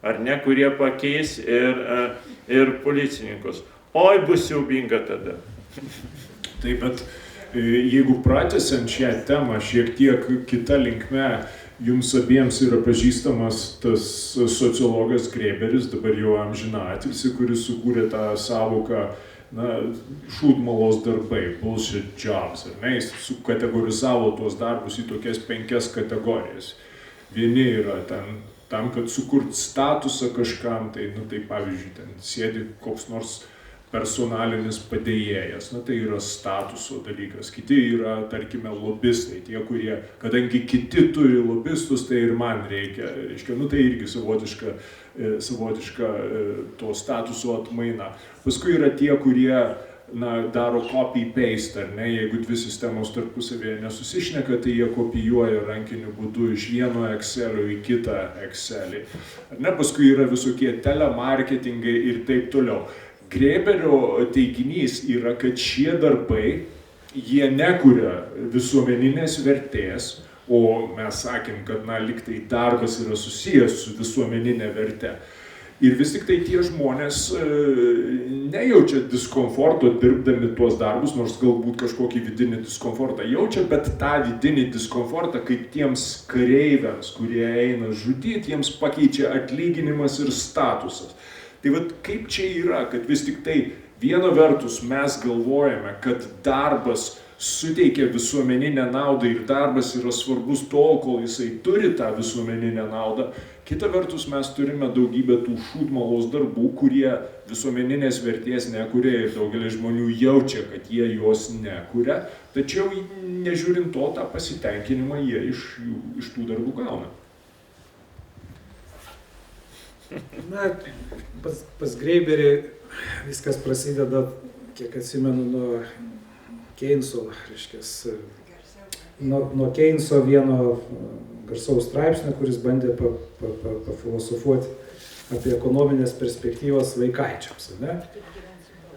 ar ne, kurie pakeis ir policininkus. Oi, bus siaubinga tada. Taip, bet jeigu pratęsiant šią temą šiek tiek kita linkme, jums abiems yra pažįstamas tas sociologas Greiberis, dabar jau amžiną atilsį, kuris sukūrė tą sąvoką, šūdmalos darbai, bullshit jobs, ar ne, jis sukategorizavo tuos darbus į tokias 5 kategorijas. Vieni yra tam, kad sukurt statusą kažkam, tai pavyzdžiui, ten sėdi koks nors personalinis padėjėjas, tai yra statuso dalykas. Kiti yra, tarkime, lobistai, tie, kurie, kadangi kiti turi lobistus, tai ir man reikia, tai irgi savotiška to statuso atmaina. Paskui yra tie, kurie daro copy-paste, ar ne, jeigu dvi sistemos tarpusavėje nesusišneka, tai jie kopijuoja rankiniu būdu iš vieno Excelio į kitą Excelį. Ar ne, paskui yra visokie telemarketingai ir taip toliau. Greiberio teiginys yra, kad šie darbai, jie nekuria visuomeninės vertės, o mes sakėm, kad liktai darbas yra susijęs su visuomeninė verte. Ir vis tik tai tie žmonės nejaučia diskomforto dirbdami tuos darbus, nors galbūt kažkokį vidinį diskomfortą jaučia, bet tą vidinį diskomfortą, kaip tiems kareiviams, kurie eina žudyti, jiems pakeičia atlyginimas ir statusas. Tai kaip čia yra, kad vis tik tai viena vertus mes galvojame, kad darbas suteikia visuomeninę naudą ir darbas yra svarbus tol, kol jisai turi tą visuomeninę naudą. Kita vertus mes turime daugybę tų šūdmalos darbų, kurie visuomeninės vertės nekuria ir daugelis žmonių jaučia, kad jie jos nekuria, tačiau nežiūrint to, tą pasitenkinimą jie iš tų darbų gauna. Pas Greiberį viskas prasideda, kiek atsimenu, nuo Keyneso, nuo Keyneso vieno garsaus straipsnio, kuris bandė pafilosofuoti apie ekonominės perspektyvas vaikaičiams, ne?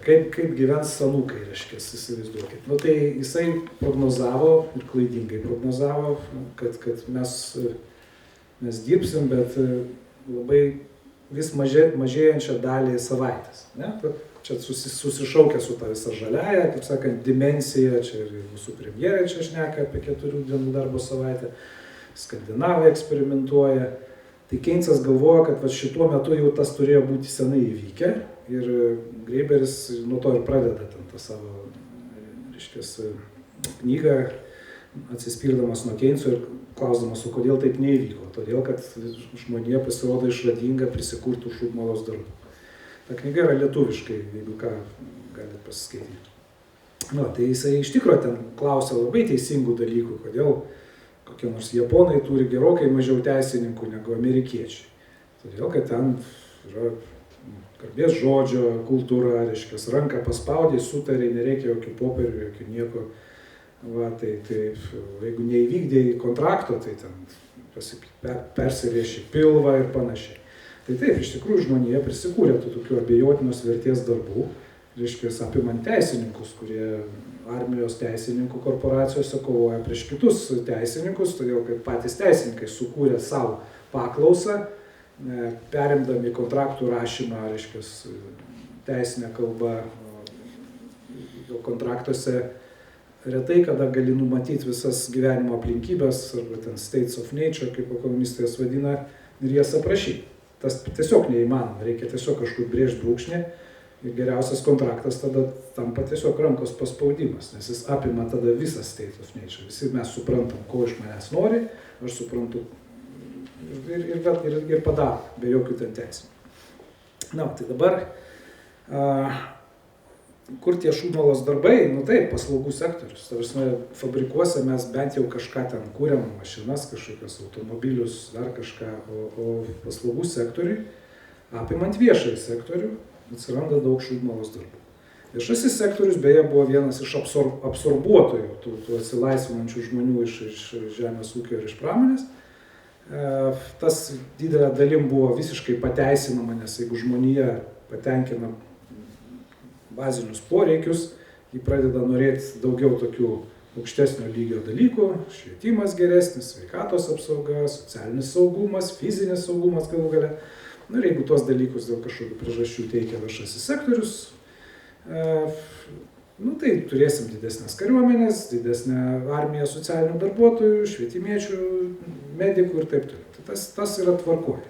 Kaip gyvens anūkai, įsivaizduokit. Tai jisai prognozavo ir klaidingai prognozavo, kad mes dirbsim, bet labai vis mažėjančią dalį savaitės. Ne? Čia susišaukia su ta visa žaliaja, kaip sakant, dimensija, čia ir mūsų premjerė čia šneka apie 4 dienų darbo savaitę, skandinavai eksperimentuoja. Tai Keynesas galvoja, kad šituo metu jau tas turėjo būti senai įvykę ir Greiberis nuo to ir pradeda tą savo, knygą, atsispirdamas nuo Keyneso ir klausdamas, o kodėl taip neįvyko. Todėl, kad žmonija pasirodo išradinga prisikurtų šūdmalos darbų. Ta knyga yra lietuviškai, jeigu ką galite pasiskaityti. Tai jisai iš tikrųjų ten klausia labai teisingų dalykų, kodėl kokie nors japonai turi gerokai mažiau teisininkų negu amerikiečiai. Todėl, kad ten yra garbės žodžio kultūra, ranką paspaudė, sutarė, nereikia jokių popierių, jokių nieko. Tai jeigu neįvykdėjai kontrakto, tai ten persirėši pilvą ir panašiai. Tai taip, iš tikrųjų žmonija prisikūrė tokių abejotinos vertės darbų, apimant teisininkus, kurie armijos teisininkų korporacijose kovoja prieš kitus teisininkus, todėl kad patys teisininkai sukūrė savo paklausą, perimdami kontraktų rašymą, teisinę kalbą, kontraktuose retai, kada gali numatyti visas gyvenimo aplinkybės, arba ten states of nature, kaip ekonomistai jas vadina, ir jas aprašyti. Tas tiesiog neįmanoma, reikia tiesiog kažkur brėžti brūkšnį ir geriausias kontraktas tada tampa tiesiog rankos paspaudimas, nes jis apima tada visą state of nature. Visi mes suprantam, ko iš manęs nori, aš suprantu ir padaro, be jokių ten teisinių. Tai dabar kur tie šūdmalos darbai, taip, paslaugų sektorius. Fabrikuose mes bent jau kažką ten kūrėm, mašinas, kažkokios automobilius, dar kažką, o paslaugų sektoriui, apimant viešąjį sektorių, atsiranda daug šūdmalos darbų. Viešasis sektorius beje buvo vienas iš absorbuotojų, tų atsilaisvinančių žmonių iš žemės ūkio ir iš pramonės. Tas didelė dalim buvo visiškai pateisinama, nes jeigu žmonija patenkina bazinius poreikius, jį pradeda norėti daugiau tokių aukštesnio lygio dalykų, švietimas geresnis, sveikatos apsauga, socialinis saugumas, fizinis saugumas galų gale. Nu, ir jeigu tuos dalykus dėl kažkokių priežasčių teikia viešasis sektorius, tai turėsim didesnės kariuomenės, didesnę armiją socialinių darbuotojų, švietimiečių, medikų ir taip toliau. Tai tas yra tvarkoj,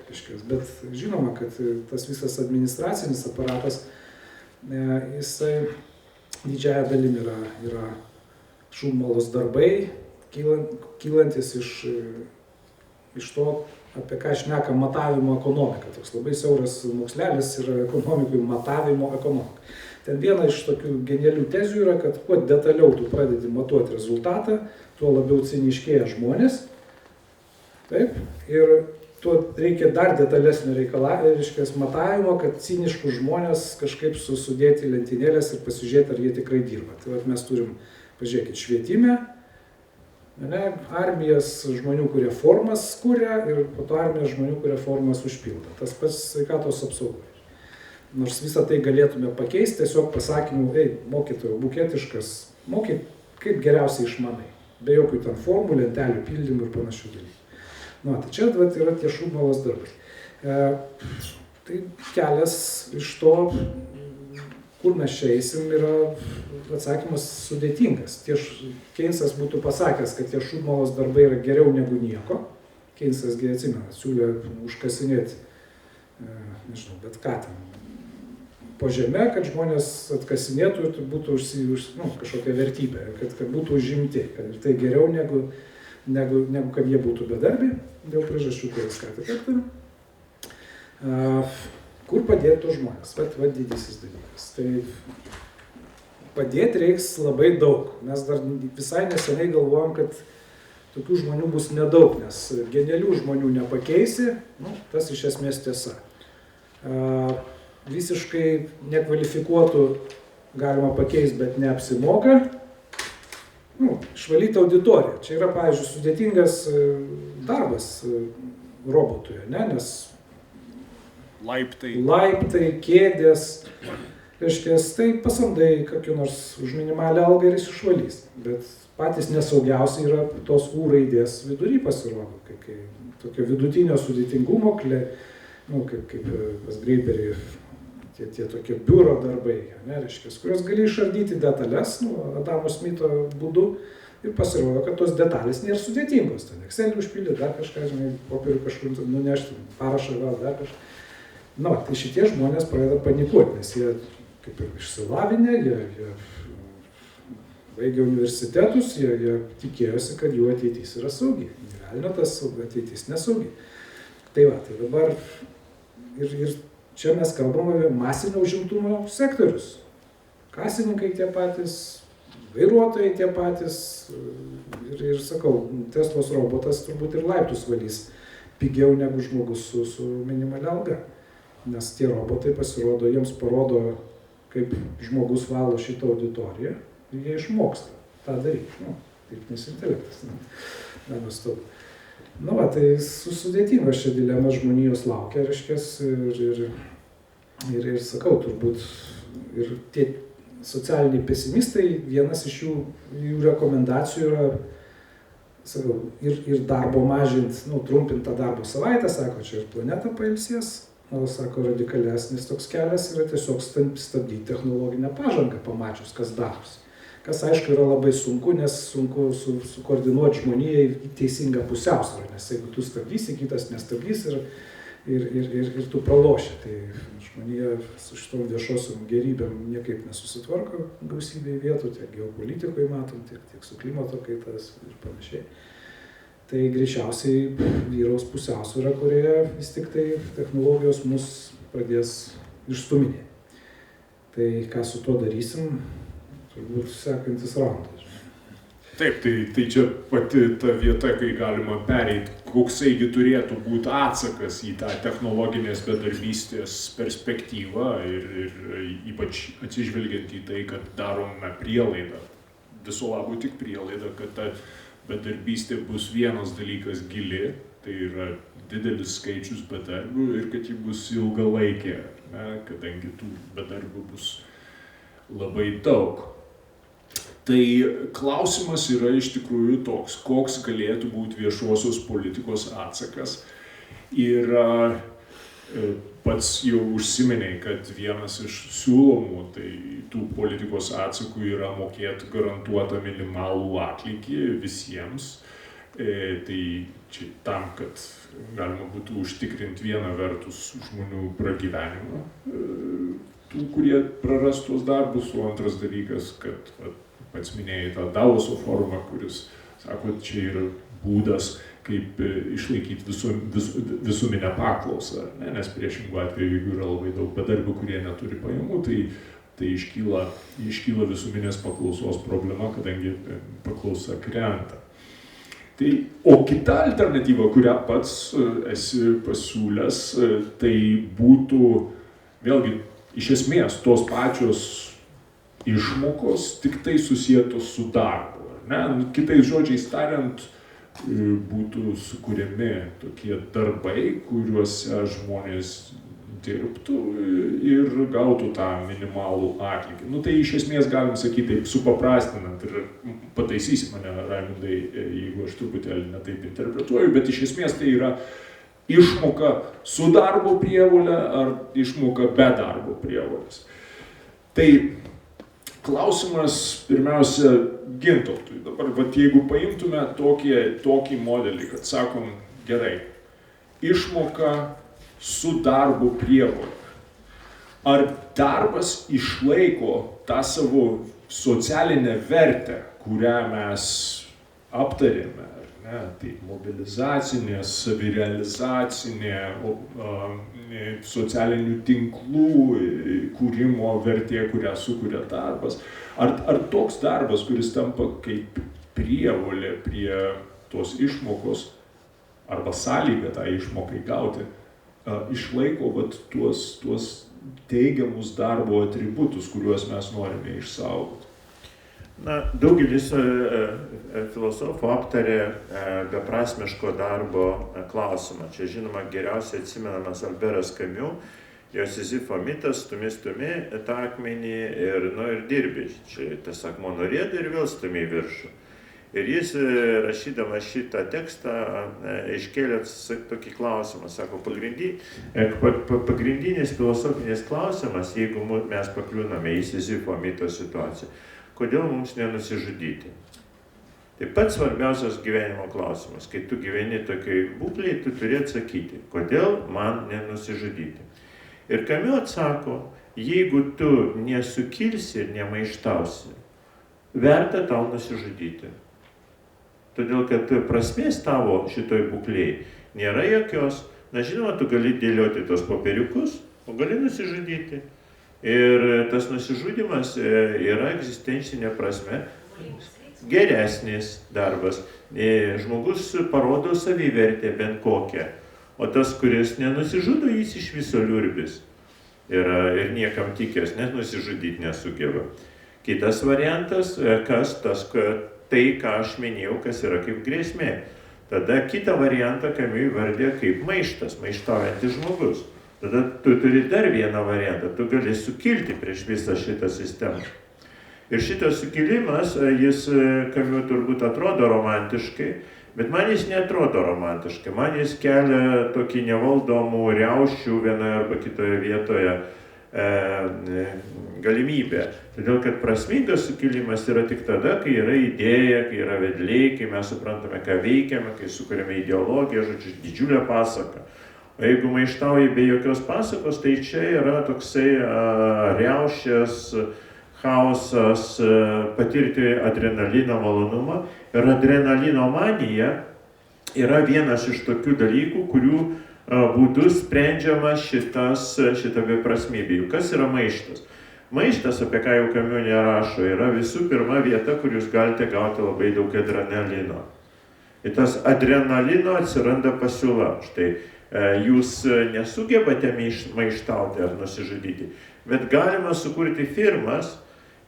bet žinoma, kad tas visas administracinis aparatas, jisai didžiąja dalim yra šūdmalos darbai, kylantis iš to, apie ką šneka matavimo ekonomika. Toks labai siauras mokslelis yra ekonomikui matavimo ekonomika. Ten viena iš tokių genialių tezių yra, kad kuo detaliau tu pradedi matuoti rezultatą, tuo labiau ciniškėja žmonės. Taip, ir tuo reikia dar detalesnio matavimo, kad ciniškus žmonės kažkaip sudėti lentynėlės ir pasižiūrėti, ar jie tikrai dirba. Tai mes turim, pažiūrėkit, švietime, armijas žmonių, kurie formas kuria, ir po to armijos žmonių, kurie formas užpildo. Tas pats sveikatos apsaugoje. Nors visą tai galėtume pakeisti tiesiog pasakymu, mokytojau, būk etiškas, mokyk kaip geriausiai išmanai, be jokių ten formų, lentelių pildymų ir panašių dalykų. Tai čia yra tie šūdmalos darbai. Tai kelias iš to, kur mes čia eisim, yra atsakymas sudėtingas. Keynesas būtų pasakęs, kad tie šūdmalos darbai yra geriau negu nieko. Keynesas, atsimena, siūlė užkasinėti, nežinau, bet ką ten, po žeme, kad žmonės atkasinėtų ir būtų kažkokia vertybė, kad būtų užimti. Ir tai geriau negu kad jie būtų bedarbiai, dėl priežasčių, kurias ką tik aptarėm. Kur padėti tos žmonės? Vat didysis dalykas. Tai padėti reiks labai daug. Mes dar visai neseniai galvojom, kad tokių žmonių bus nedaug, nes genialių žmonių nepakeisi, tas iš esmės tiesa. Visiškai nekvalifikuotų galima pakeisti, bet neapsimoka. Išvalyti auditoriją. Čia yra, pavyzdžiui, sudėtingas darbas robotui, nes laiptai, kėdės, tai pasamdai kokiu nors už minimalią algą ir jis išvalys. Bet patys nesaugiausiai yra tos U raidės vidury pasirodo, kai tokio vidutinio sudėtingumo, kaip pas Greiberį, tie tokie biuro darbai, kurios gali išardyti detalės, Adamo Smito būdu, ir pasirodo, kad tos detalės nėra sudėtingos. Ten Excelį užpildyti, dar kažką, popierių kažkur nunešti, parašą gal, dar kažką. Tai šitie žmonės pradeda panikuoti, nes jie kaip ir išsilavinę, jie baigė universitetus, jie tikėjosi, kad jų ateitis yra saugi. Realinio tas ateitis nesaugi. Tai dabar ir čia mes kalbam apie masinio užimtumo sektorius. Kasininkai tie patys, vairuotojai tie patys. Ir sakau, Teslos robotas turbūt ir laiptus valys pigiau negu žmogus su minimalia alga. Nes tie robotai pasirodo, jiems parodo, kaip žmogus valo šitą auditoriją ir jie išmoksta tą daryti. Dirbtinis intelektas. Nenustabu. Tai sudėtingos čia dilemas žmonijos laukia, ir sakau, turbūt ir tie socialiniai pesimistai, vienas iš jų rekomendacijų yra, sakau, ir darbo mažinti, trumpinti tą darbo savaitę, sako, čia ir planeta pailsės, sako, radikalesnis toks kelias yra tiesiog stabdyti technologinę pažangą, pamačius, kas darosi. Kas, aišku, yra labai sunku, nes sunku sukoordinuoti žmonijai į teisingą pusiausvyrą, nes jeigu tu stabdysi, kitas nestabdys ir tu praloši. Tai žmonija su šitom viešosiom gerybėm niekaip nesusitvarko gausybėje vietų, tiek geopolitikoje matom, tiek su klimato kaitas ir panašiai. Tai greičiausiai vyraus pusiausvyrą, kurioje vis tik tai technologijos mus pradės išstuminėti. Tai ką su tuo darysim? Turbūt sekantis raundas. Taip, tai čia pati ta vieta, kai galima pereiti, koksai turėtų būti atsakas į tą technologinės bedarbystės perspektyvą ir ypač atsižvelgiant į tai, kad darome prielaidą, viso labo tik prielaidą, kad ta bedarbystė bus vienas dalykas gili, tai yra didelis skaičius bedarbių ir kad ji bus ilgalaikė, kadangi tų bedarbių bus labai daug. Tai klausimas yra iš tikrųjų toks, koks galėtų būti viešosios politikos atsakas. Ir pats jau užsiminei, kad vienas iš siūlomų tai tų politikos atsakų yra mokėti garantuotą minimalų atlygį visiems. Tai čia tam, kad galima būtų užtikrinti vieną vertus žmonių pragyvenimą, tų, kurie praras tuos darbus, o antras dalykas, kad pats minėjai tą Davoso forumą, kuris sako, čia yra būdas, kaip išlaikyti visuminę paklausą, nes priešingų atveju, jeigu yra labai daug bedarbių, kurie neturi pajamų, tai iškyla visuminės paklausos problema, kadangi paklausa krenta. O kita alternatyva, kurią pats esi pasiūlęs, tai būtų vėlgi iš esmės tos pačios išmokos, tik tai susietos su darbu. Kitais žodžiais tariant, būtų sukuriami tokie darbai, kuriuose žmonės dirbtų ir gautų tą minimalų atlygį. Tai iš esmės galim sakyti taip supaprastinant ir pataisysi mane, Raimundai, jeigu aš truputėlį ne taip interpretuoju, bet iš esmės tai yra išmoka su darbo prievolė ar išmoka be darbo prievolės. Tai klausimas pirmiausia Gintautui. Dabar, jeigu paimtume tokį modelį, kad sakom, gerai, išmoka su darbo prievolė. Ar darbas išlaiko tą savo socialinę vertę, kurią mes aptarėme? Tai mobilizacinė, savirealizacinė, socialinių tinklų kūrimo vertė, kurią sukuria darbas. Ar toks darbas, kuris tampa kaip prievolė prie tos išmokos arba sąlyga tą išmokai gauti, išlaiko tuos teigiamus darbo atributus, kuriuos mes norime išsaugoti? Daugelis filosofų aptarė beprasmiško darbo klausimą. Čia, žinoma, geriausiai atsimenamas Alberas Camus, jo Sizifo mitas, stumi tą akmenį ir dirbi. Čia tas akmuo nurieda ir vėl stumi į viršų. Ir jis, rašydamas šitą tekstą, iškėlė tokį klausimą. Sako, pagrindinis filosofinis klausimas, jeigu mes pakliūname į Sizifo mito situaciją, kodėl mums nenusižudyti? Tai pats svarbiausias gyvenimo klausimas. Kai tu gyveni tokiai būklei, tu turi atsakyti, kodėl man nenusižudyti. Ir Camus atsako, jeigu tu nesukilsi ir nemaištausi, verta tau nusižudyti. Todėl, kad prasmės tavo šitoj būklei nėra jokios. Žinoma, tu gali dėlioti tos popieriukus, o gali nusižudyti. Ir tas nusižudymas yra egzistencinė prasme geresnis darbas. Žmogus parodo savivertę bent kokią, o tas, kuris nenusižudo, jis iš viso liurbis. Ir niekam tikęs, net nusižudyti nesugeba. Kitas variantas, tai, ką aš minėjau, kas yra kaip grėsmė. Tada kitą variantą Camus įvardė kaip maištas, maištaujantis žmogus. Tada tu turi dar vieną variantą, tu gali sukilti prieš visą šitą sistemą. Ir šitas sukilimas, jis Camus turbūt atrodo romantiškai, bet man jis neatrodo romantiškai. Man jis kelia tokį nevaldomų riaušių vienoje arba kitoje vietoje galimybę. Todėl, kad prasmingas sukilimas yra tik tada, kai yra idėja, kai yra vedliai, kai mes suprantame, ką veikiame, kai sukuriame ideologiją, žodžiu, didžiulę pasaką. O jeigu maištauji be jokios pasakos, tai čia yra toksai riaušės, chaosas, patirti adrenalino malonumą. Ir adrenalino manija yra vienas iš tokių dalykų, kurių būdu sprendžiama šita beprasmybė. Kas yra maištas? Maištas, apie ką jau Camus nerašo, yra visų pirma vieta, kur jūs galite gauti labai daug adrenalino. Ir tas adrenalino atsiranda pasiūla. Štai jūs nesugebate maištauti ar nusižudyti, bet galima sukurti firmas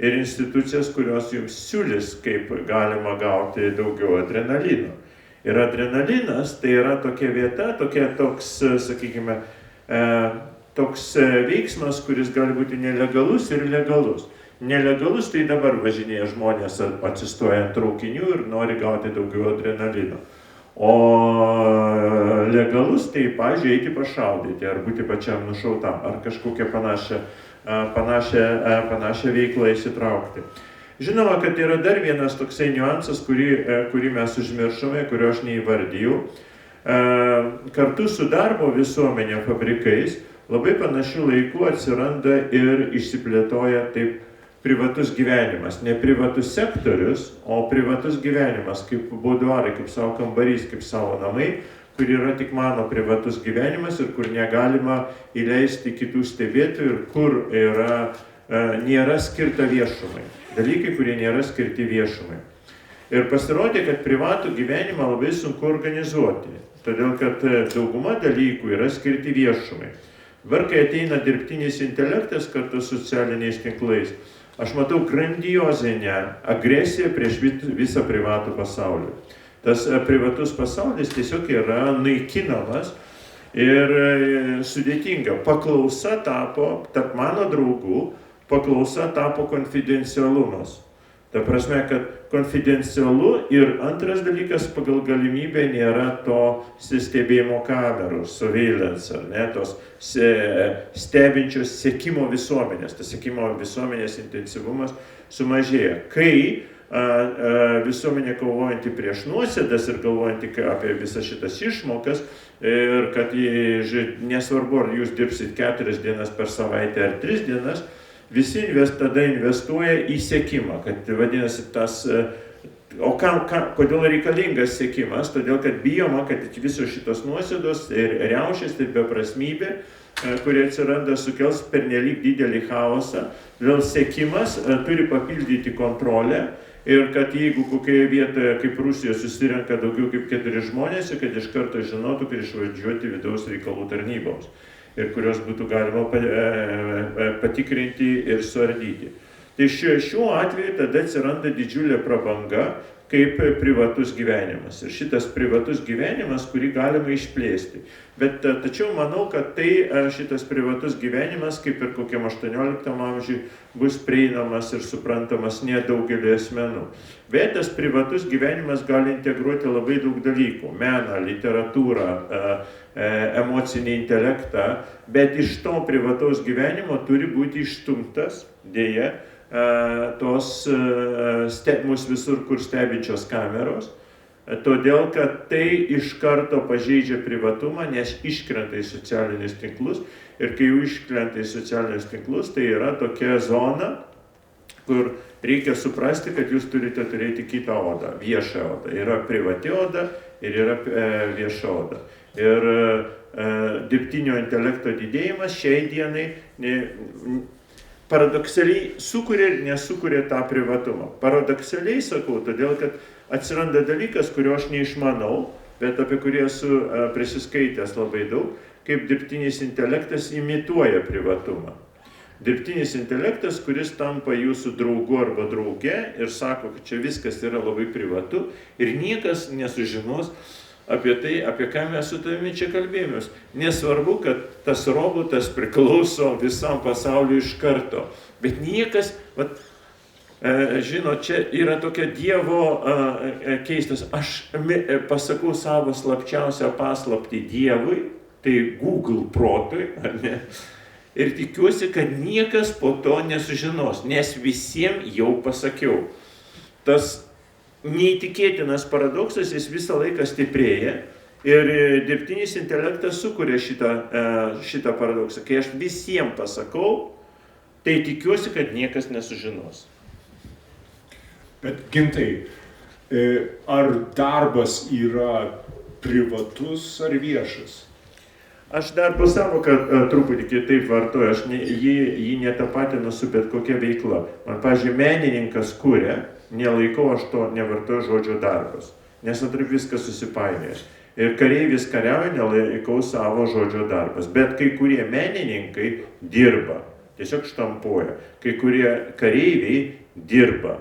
ir institucijas, kurios jums siūlys, kaip galima gauti daugiau adrenalino. Ir adrenalinas tai yra tokia vieta, toks, sakykime, toks veiksmas, kuris gali būti nelegalus ir legalus. Nelegalus tai dabar važinėja žmonės atsistoja ant traukinių ir nori gauti daugiau adrenalino. O legalus tai, pavyzdžiui, eiti pašaudyti, ar būti pačiam nušautam, ar kažkokią panašią veiklą įsitraukti. Žinoma, kad yra dar vienas toksai niuansas, kurį mes užmiršome, kurio aš neįvardijau. Kartu su darbo visuomenė fabrikais labai panašių laikų atsiranda ir išsiplėtoja taip privatus gyvenimas. Ne privatus sektorius, o privatus gyvenimas, kaip buduarai, kaip savo kambarys, kaip savo namai, kur yra tik mano privatus gyvenimas ir kur negalima įleisti kitų stebėtojų ir kur nėra skirta viešumai. Dalykai, kurie nėra skirti viešumai. Ir pasirodė, kad privatų gyvenimą labai sunku organizuoti, todėl kad dauguma dalykų yra skirti viešumai. Dabar, kai ateina dirbtinis intelektas kartu su socialiniais tinklais, aš matau grandiozinę agresiją prieš visą privatų pasaulį. Tas privatus pasaulis tiesiog yra naikinamas ir sudėtinga. Paklausa tapo, tarp mano draugų, paklausa tapo konfidencialumas. Ta prasme, kad konfidencialu ir antras dalykas, pagal galimybę nėra to stebėjimo kameros, surveillance, ar ne, tos stebinčios sekimo visuomenės. Tas sekimo visuomenės intensyvumas sumažėja. Kai visuomenė kovojanti prieš nuosėdas ir galvojanti apie visas šitas išmokas ir kad nesvarbu, ar jūs dirbsit 4 dienas per savaitę ar 3 dienas, visi tada investuoja į sekimą, kad vadinasi tas, kodėl reikalingas sekimas, todėl kad bijoma, kad visos šitos nuosėdos ir riaušės, tai beprasmybė, kurie atsiranda, sukels pernelyg didelį chaosą, todėl sekimas turi papildyti kontrolę ir kad jeigu kokioje vietoje kaip Rusija susirenka daugiau kaip 4 žmonės, kad iš karto žinotų, kad išvažiuoti vidaus reikalų tarnyboms ir kurios būtų galima patikrinti ir suardyti. Tai šiuo atveju tada atsiranda didžiulė prabanga kaip privatus gyvenimas. Ir šitas privatus gyvenimas, kurį galima išplėsti. Bet tačiau manau, kad šitas privatus gyvenimas, kaip ir kokiam 18 amžiui, bus prieinamas ir suprantamas nedaugelį asmenų. Bet tas privatus gyvenimas gali integruoti labai daug dalykų. Meną, literatūrą, emocinį intelektą. Bet iš to privataus gyvenimo turi būti išstumtas, dėja, tos mus visur, kur stebinčios kameros, todėl, kad tai iš karto pažeidžia privatumą, nes iškrenta į socialinius tinklus ir kai jau iškrenta į socialinius tinklus, tai yra tokia zona, kur reikia suprasti, kad jūs turite turėti kitą odą, viešą odą. Yra privati oda ir yra vieša oda. Ir dirbtinio intelekto didėjimas šiai dienai paradoksaliai sukuria ir nesukuria tą privatumą. Paradoksaliai sakau, todėl kad atsiranda dalykas, kurio aš neišmanau, bet apie kurį esu prisiskaitęs labai daug, kaip dirbtinis intelektas imituoja privatumą. Dirbtinis intelektas, kuris tampa jūsų draugu arba drauge ir sako, kad čia viskas yra labai privatu ir niekas nesužinos apie tai, apie ką mes su tavimi čia kalbėjomės. Nesvarbu, kad tas robotas priklauso visam pasauliu iš karto, bet niekas, žinot, čia yra tokia Dievo keistas. Aš pasakau savo slapčiausią paslaptį Dievui, tai Google protui, ar ne? Ir tikiuosi, kad niekas po to nesužinos, nes visiems jau pasakiau. Tas neįtikėtinas paradoksas, jis visą laiką stiprėja ir dirbtinis intelektas sukuria šitą paradoksą. Kai aš visiems pasakau, tai tikiuosi, kad niekas nesužinos. Bet Gintai, ar darbas yra privatus ar viešas? Aš darbo sąvoką truputį kitaip vartoju, aš jį netapatinu su bet kokia veikla. Man, pavyzdžiui, menininkas kuria, nelaikau aš to, nevartoju žodžio darbas, nes atrodo viskas susipainioja. Ir kareivis kariauja, nelaikau savo žodžio darbas. Bet kai kurie menininkai dirba, tiesiog štampuoja. Kai kurie kareiviai dirba,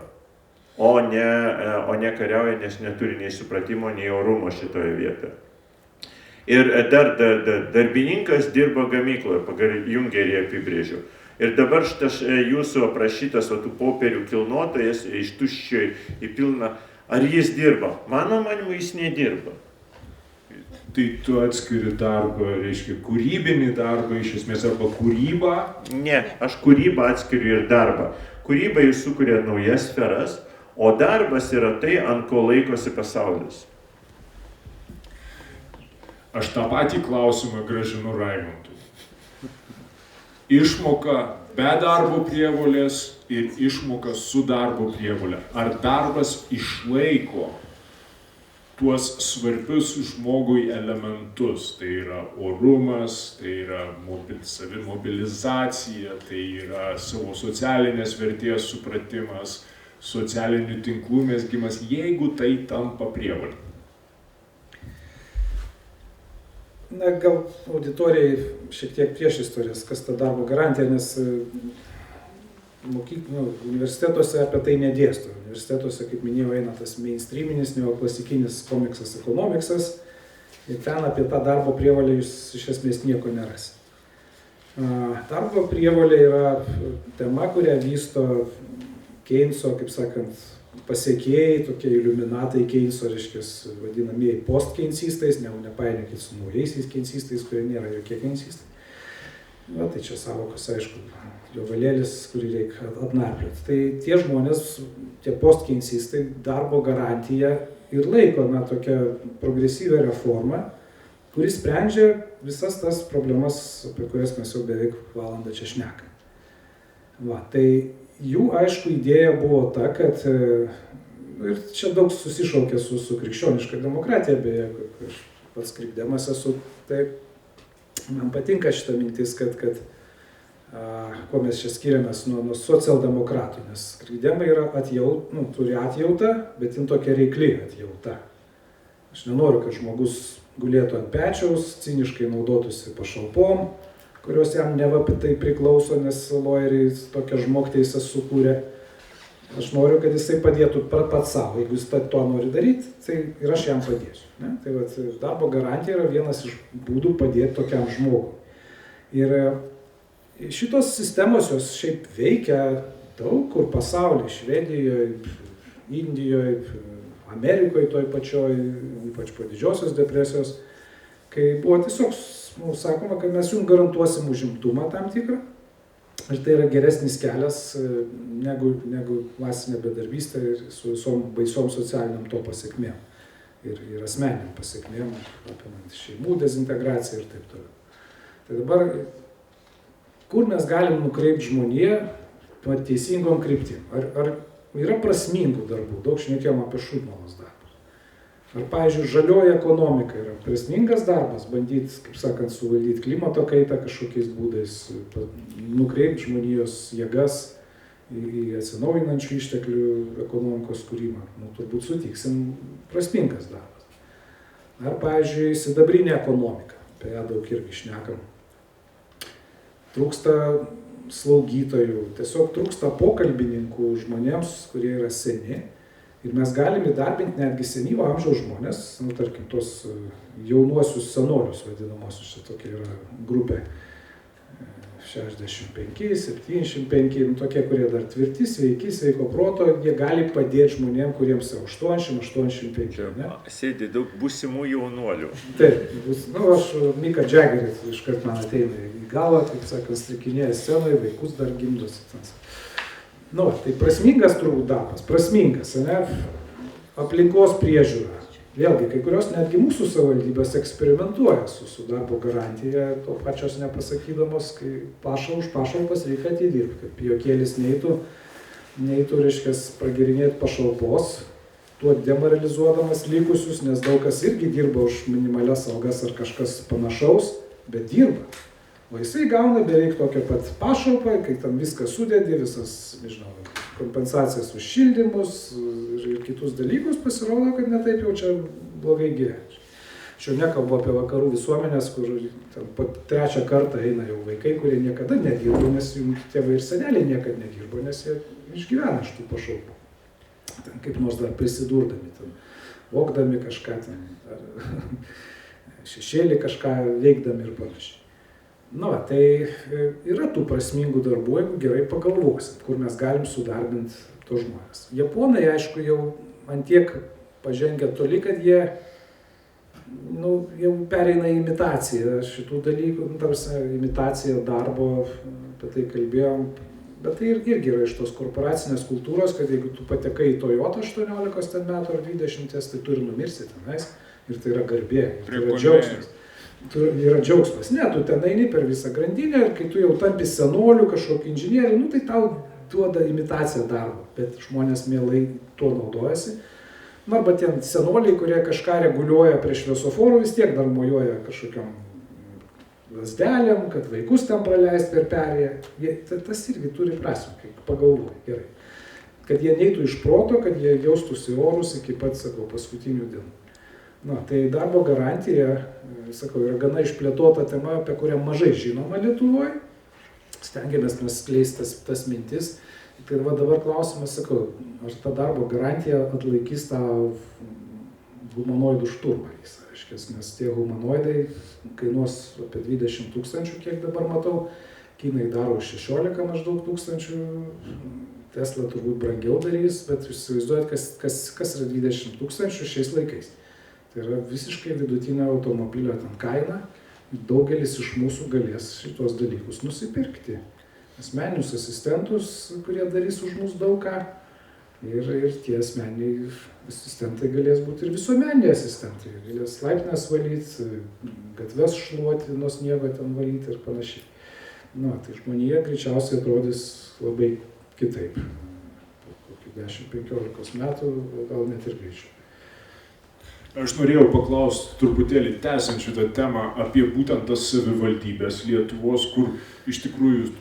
o ne kariauja, nes neturi nei supratimo, nei orumo šitoje vietoje. Ir darbininkas dirba gamykloje, pagal Jungerį apibrėžiu. Ir dabar šitas jūsų aprašytas tų popierių kilnotojas iš tuščio į pilną, ar jis dirba? Mano manimu, jis nedirba. Tai tu atskiri darbą, reiškia kūrybinį darbą iš esmės arba kūrybą? Ne, aš kūrybą atskiriu ir darbą. Kūryba jis sukuria naujas sferas, o darbas yra tai, ant ko laikosi pasaulis. Aš tą patį klausimą grąžinu Raimundui. Išmoka be darbo prievolės ir išmoka su darbo prievolė. Ar darbas išlaiko tuos svarbius žmogui elementus? Tai yra orumas, tai yra savimobilizacija, tai yra savo socialinės vertės supratimas, socialinių tinklų mezgimas, jeigu tai tampa prievolė. Na, gal auditorijai šiek tiek prieš istorijas, kas ta darbo garantija, nes universitetuose apie tai nedėsto. Universitetuose, kaip minėjau, eina tas mainstreaminis, neoklasikinis komiksas, ekonomiksas, ir ten apie tą darbo prievolę jūs iš esmės nieko nerasi. Darbo prievolė yra tema, kurią vysto Keyneso, kaip sakant, pasiekėjai, tokie iliuminatai Keyneso, reiškia, vadinamieji post-keynesistais, nepainiokit su naujaisiais keynesistais, kurie nėra jokie keynesistai. Na, tai čia savokos, aišku, jo valėlis, kurį reikia atnarplioti. Tai tie žmonės, tie post-keynesistai, darbo garantiją ir laiko, na, tokią progresyvę reformą, kuris sprendžia visas tas problemas, apie kurias mes jau beveik valandą čia šnekam. Va, tai jų, aišku, idėja buvo ta, kad, ir čia daug susišaukė su krikščioniška demokratija, beje, aš pats krikdemas esu, tai man patinka šita mintis, kad kuo mes čia skiriamės nuo socialdemokratų, nes krikdemai yra turi atjautą, bet jin tokia reikli atjauta. Aš nenoriu, kad žmogus gulėtų ant pečiaus, ciniškai naudotųsi pašalpom, kurios jam neva tai priklauso, nes loyeriai tokią žmogteisę sukūrė. Aš noriu, kad jisai padėtų pats savo. Jeigu jis to nori daryti, tai ir aš jam padėsiu. Ne? Tai vat, darbo garantija yra vienas iš būdų padėti tokiam žmogui. Ir šitos sistemos jos šiaip veikia daug kur pasaulyje, Švedijoje, Indijoje, Amerikoje toj pačioj, ypač po didžiosios depresijos, kai buvo tiesiog sakoma, kad mes jums garantuosim užimtumą tam tikrą. Ir tai yra geresnis kelias negu masinė bedarbystė ir su visom baisom socialiniam to pasiekmėm. Ir asmeniniam pasiekmėm, apimant šeimų dezintegraciją ir taip toliau. Tai dabar, kur mes galim nukreipti žmoniją teisingom kryptim? Ar yra prasmingų darbų? Daug šnekėjom apie šūdmalos darbus. Ar, pavyzdžiui, žalioji ekonomika yra prasmingas darbas, bandyti, kaip sakant, suvaldyti klimato kaitą kažkokiais būdais, nukreipti žmonijos jėgas į atsinaujinančių išteklių ekonomikos kūrimą. Turbūt sutiksim, prasmingas darbas. Ar, pavyzdžiui, sidabrinė ekonomika, apie ją daug irgi šnekam. Trūksta slaugytojų, tiesiog trūksta pokalbininkų žmonėms, kurie yra seni. Ir mes galim įdarbinti netgi senyvo amžiaus žmonės, tarkim, tos jaunuosius senolius vadinamosius, čia tokia yra grupė 65, 75, tokie, kurie dar tvirti, sveiki, sveiko proto, jie gali padėti žmonėm, kuriems yra 80-85. Sėdi daug būsimų jaunuolių. Taip, aš Mika Jaggerį iškart man ateina į galvą, kaip sakant, strikinėja scenoje, vaikus dar gimdosi. Tai prasmingas turbūt darbas, prasmingas, ne? Aplinkos priežiūra. Vėlgi, kai kurios netgi mūsų savivaldybės eksperimentuoja su darbo garantija, to pačios nepasakydamos, kai už pašalpas reikia atidirbti, kad pijokėlis neitų, reiškia, pragirinėti pašalpos, tuo demoralizuodamas likusius, nes daug kas irgi dirba už minimalias algas ar kažkas panašaus, bet dirba. O jisai gauna beveik tokią pat pašalpą, kai tam viską sudėdė, visas, nežinau, kompensacijas už šildymus ir kitus dalykus, pasirodo, kad netaip jau čia blogai gyventi. Aš jau nekalbu apie vakarų visuomenės, kur po trečią kartą eina jau vaikai, kurie niekada nedirbo, nes jų tėvai ir seneliai niekada nedirbo, nes jie išgyvena iš tų pašalpų. Ten kaip nors dar prisidurdami, ten vogdami kažką ten. šešėlį kažką veikdami ir panašiai. Nu, tai yra tų prasmingų darbų, jeigu gerai pagalvosim, kur mes galim sudarbinti tos žmonės. Japonai, aišku, jau antiek pažengia toli, kad jie jau pereina į imitaciją šitų dalykų, tarsi imitacija darbo, apie tai kalbėjom, bet tai irgi yra iš tos korporacinės kultūros, kad jeigu tu patekai į Toyota 18 metų ar 20, tai tu ir numirsi tenais, ir tai yra garbė, tai yra džiaugsmas. Yra džiaugsmas. Ne, tu ten eini per visą grandinę ir kai tu jau tampi senoliu, kažkokį inžinierių, tai tau duoda imitaciją darbo, bet žmonės mielai tuo naudojasi. Arba tie senoliai, kurie kažką reguliuoja prie šviesoforų, vis tiek dar mojuoja kažkokiam lasdelėm, kad vaikus ten praleist per perėją. Tas irgi turi prasmę, kai pagalvoji gerai. Kad jie neitų iš proto, kad jie jaustųsi orus iki pat, paskutinių dienų. Tai darbo garantija, yra gana išplėtota tema, apie kurią mažai žinoma Lietuvoje. Stengiamės mes skleisti tas mintis. Tai dabar klausimas, ar ta darbo garantija atlaikys tą humanoidų šturmą, nes tie humanoidai kainuos apie 20 000, kiek dabar matau, Kinai daro 16 maždaug tūkstančių, Tesla turbūt brangiau darys, bet jūs įsivaizduojat, kas yra 20 000 šiais laikais. Tai yra visiškai vidutinė automobilio kaina, daugelis iš mūsų galės šitos dalykus nusipirkti. Asmeninius asistentus, kurie darys už mus daug ką, ir tie asmeniniai asistentai galės būti ir visuomeniniai asistentai. Galės laiptines valyti, gatves šluoti, nuo sniego ten valyti ir panašiai. Tai žmonija greičiausiai atrodys labai kitaip. Po 10-15 metų, gal net ir greičiau. Aš norėjau paklausti truputėlį tęsiant šitą temą apie būtent tas savivaldybės Lietuvos, kur iš tikrųjų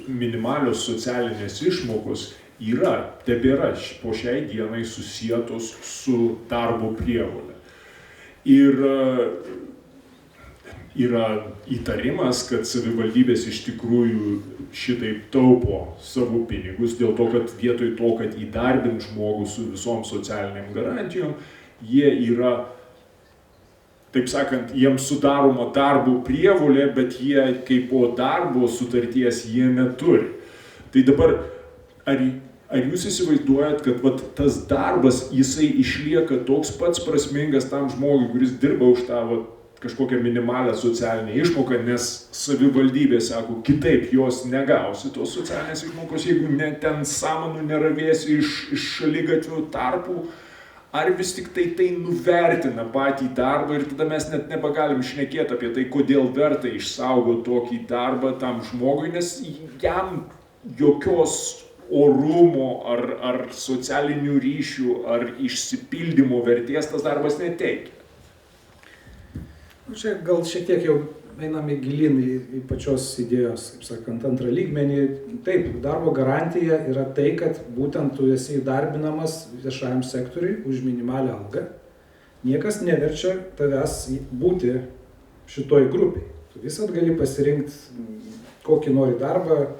minimalios socialinės išmokos tebėra po šiai dienai susietos su darbo prievole. Ir yra įtarimas, kad savivaldybės iš tikrųjų šitaip taupo savo pinigus, dėl to, kad vietoj to, kad įdarbint žmogų su visom socialiniam garantijom, jie yra, taip sakant, jiems sudaroma darbo prievolė, bet jie kaip po darbo sutarties jie neturi. Tai dabar, ar jūs įsivaizduojat, kad tas darbas, jisai išlieka toks pats prasmingas tam žmogui, kuris dirba už tą kažkokią minimalią socialinę išmoką, nes savivaldybė sako, kitaip jos negausi tos socialinės išmokos, jeigu ten samanų neravėsi iš šaligatvių tarpų, ar vis tik tai nuvertina patį darbą ir tada mes net nebegalim šnekėti apie tai, kodėl verta išsaugoti tokį darbą tam žmogui, nes jam jokios orumo ar socialinių ryšių ar išsipildymo vertės tas darbas neteikia. Čia gal šiek tiek jau einame gilin į pačios idėjos, kaip sakant, antrą lygmenį. Taip, darbo garantija yra tai, kad būtent tu esi įdarbinamas viešajam sektoriui už minimalią algą. Niekas neverčia tavęs būti šitoj grupiai. Tu visat gali pasirinkti, kokį nori darbą,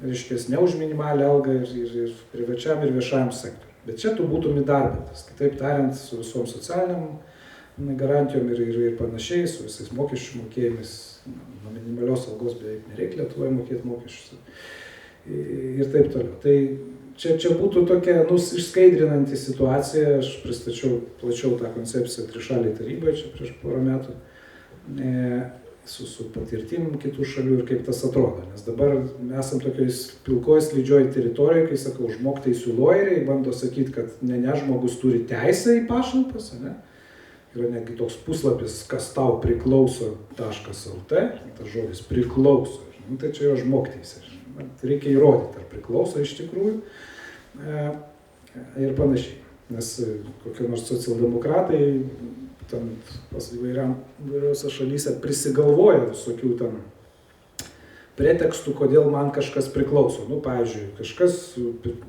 reiškia, ne už minimalią algą ir privačiam ir viešajam sektoriui. Bet čia tu būtum įdarbintas. Kitaip tariant, su visom socialiniam garantijom ir panašiai, su visais mokesčių mokėjimais. Nuo minimalios algos beveik nereikia Lietuvoje mokėti mokesčius ir taip toliau. Tai čia būtų tokia išskaidrinanti situacija. Aš pristačiau plačiau tą koncepciją trišaliai tarybai čia prieš porą metų su patirtim kitų šalių ir kaip tas atrodo. Nes dabar esam tokioj pilkoj slidžioj teritorijoje, kai sakau, žmogteisių loeriai bando sakyti, kad ne žmogus turi teisę į pašalpas, ne? Yra netgi toks puslapis, kas tau priklauso .lt, tas žodis priklauso. Tai čia yra žmogteisė. Reikia įrodyti, ar priklauso iš tikrųjų ir panašiai. Nes kokie nors socialdemokratai ten pas įvairiose šalyse prisigalvoja visokių ten pretekstų, kodėl man kažkas priklauso. Pavyzdžiui, kažkas,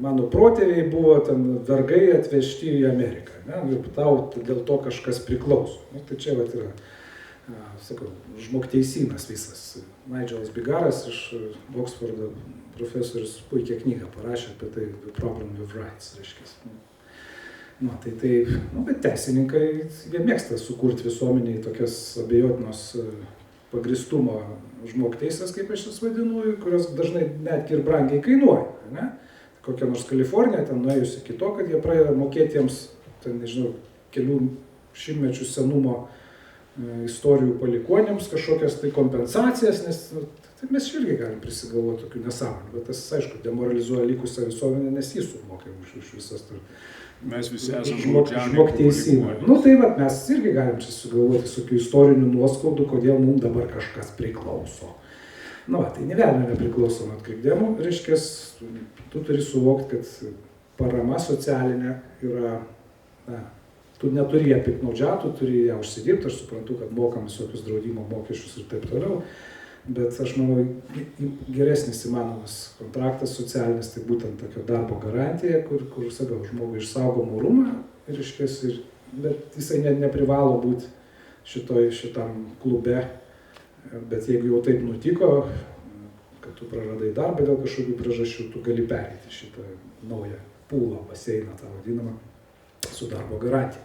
mano protėviai buvo ten vergai atvežti į Ameriką, ne? Ir tau dėl to kažkas priklauso. Tai čia yra, sakau, žmogteisynas visas. Nigelas Bigaras iš Oksfordo profesorius puikią knygą parašė apie tai The Problem with Rights, reiškia. Bet teisininkai, jie mėgsta sukurti visuomeniai tokias abejotinos pagrįstumo žmogteisės, kaip aš jas vadinu, kurios dažnai netgi ir brangiai kainuoja. Ne? Kokia nors Kalifornija, ten nuėjus iki to, kad jie pradeda mokėti jiems, kelių šimtmečių senumo istorijų palikuonėms kažkokias tai kompensacijas, nes tai mes irgi galim prisigalvoti tokių nesąmonių, bet tas, aišku, demoralizuoja likusią visuomenę, nes jį sumokė už visas mes visi esame žmogteisynai. Tai mes irgi galim čia sugalvoti tokių istorinių nuoskaudų, kodėl mums dabar kažkas priklauso. Tai nė velnio nepriklauso nuo atkreipdėmų, reiškia, tu turi suvokti, kad parama socialinė yra, tu neturi ją piktnaudžiauti, tu turi ją užsidirbti, aš suprantu, kad mokam visokius draudimo mokesčius ir taip toliau, bet aš manau, geresnis įmanomas kontraktas socialinis, tai būtent tokio darbo garantija, kur sakau, žmogui išsaugom orumą, bet jisai neprivalo būti šitam klube. Bet jeigu jau taip nutiko, kad tu praradai darbą dėl kažkokių priežasčių, tu gali pereiti šitą naują pūlą, baseiną, tą vadinamą, su darbo garantija.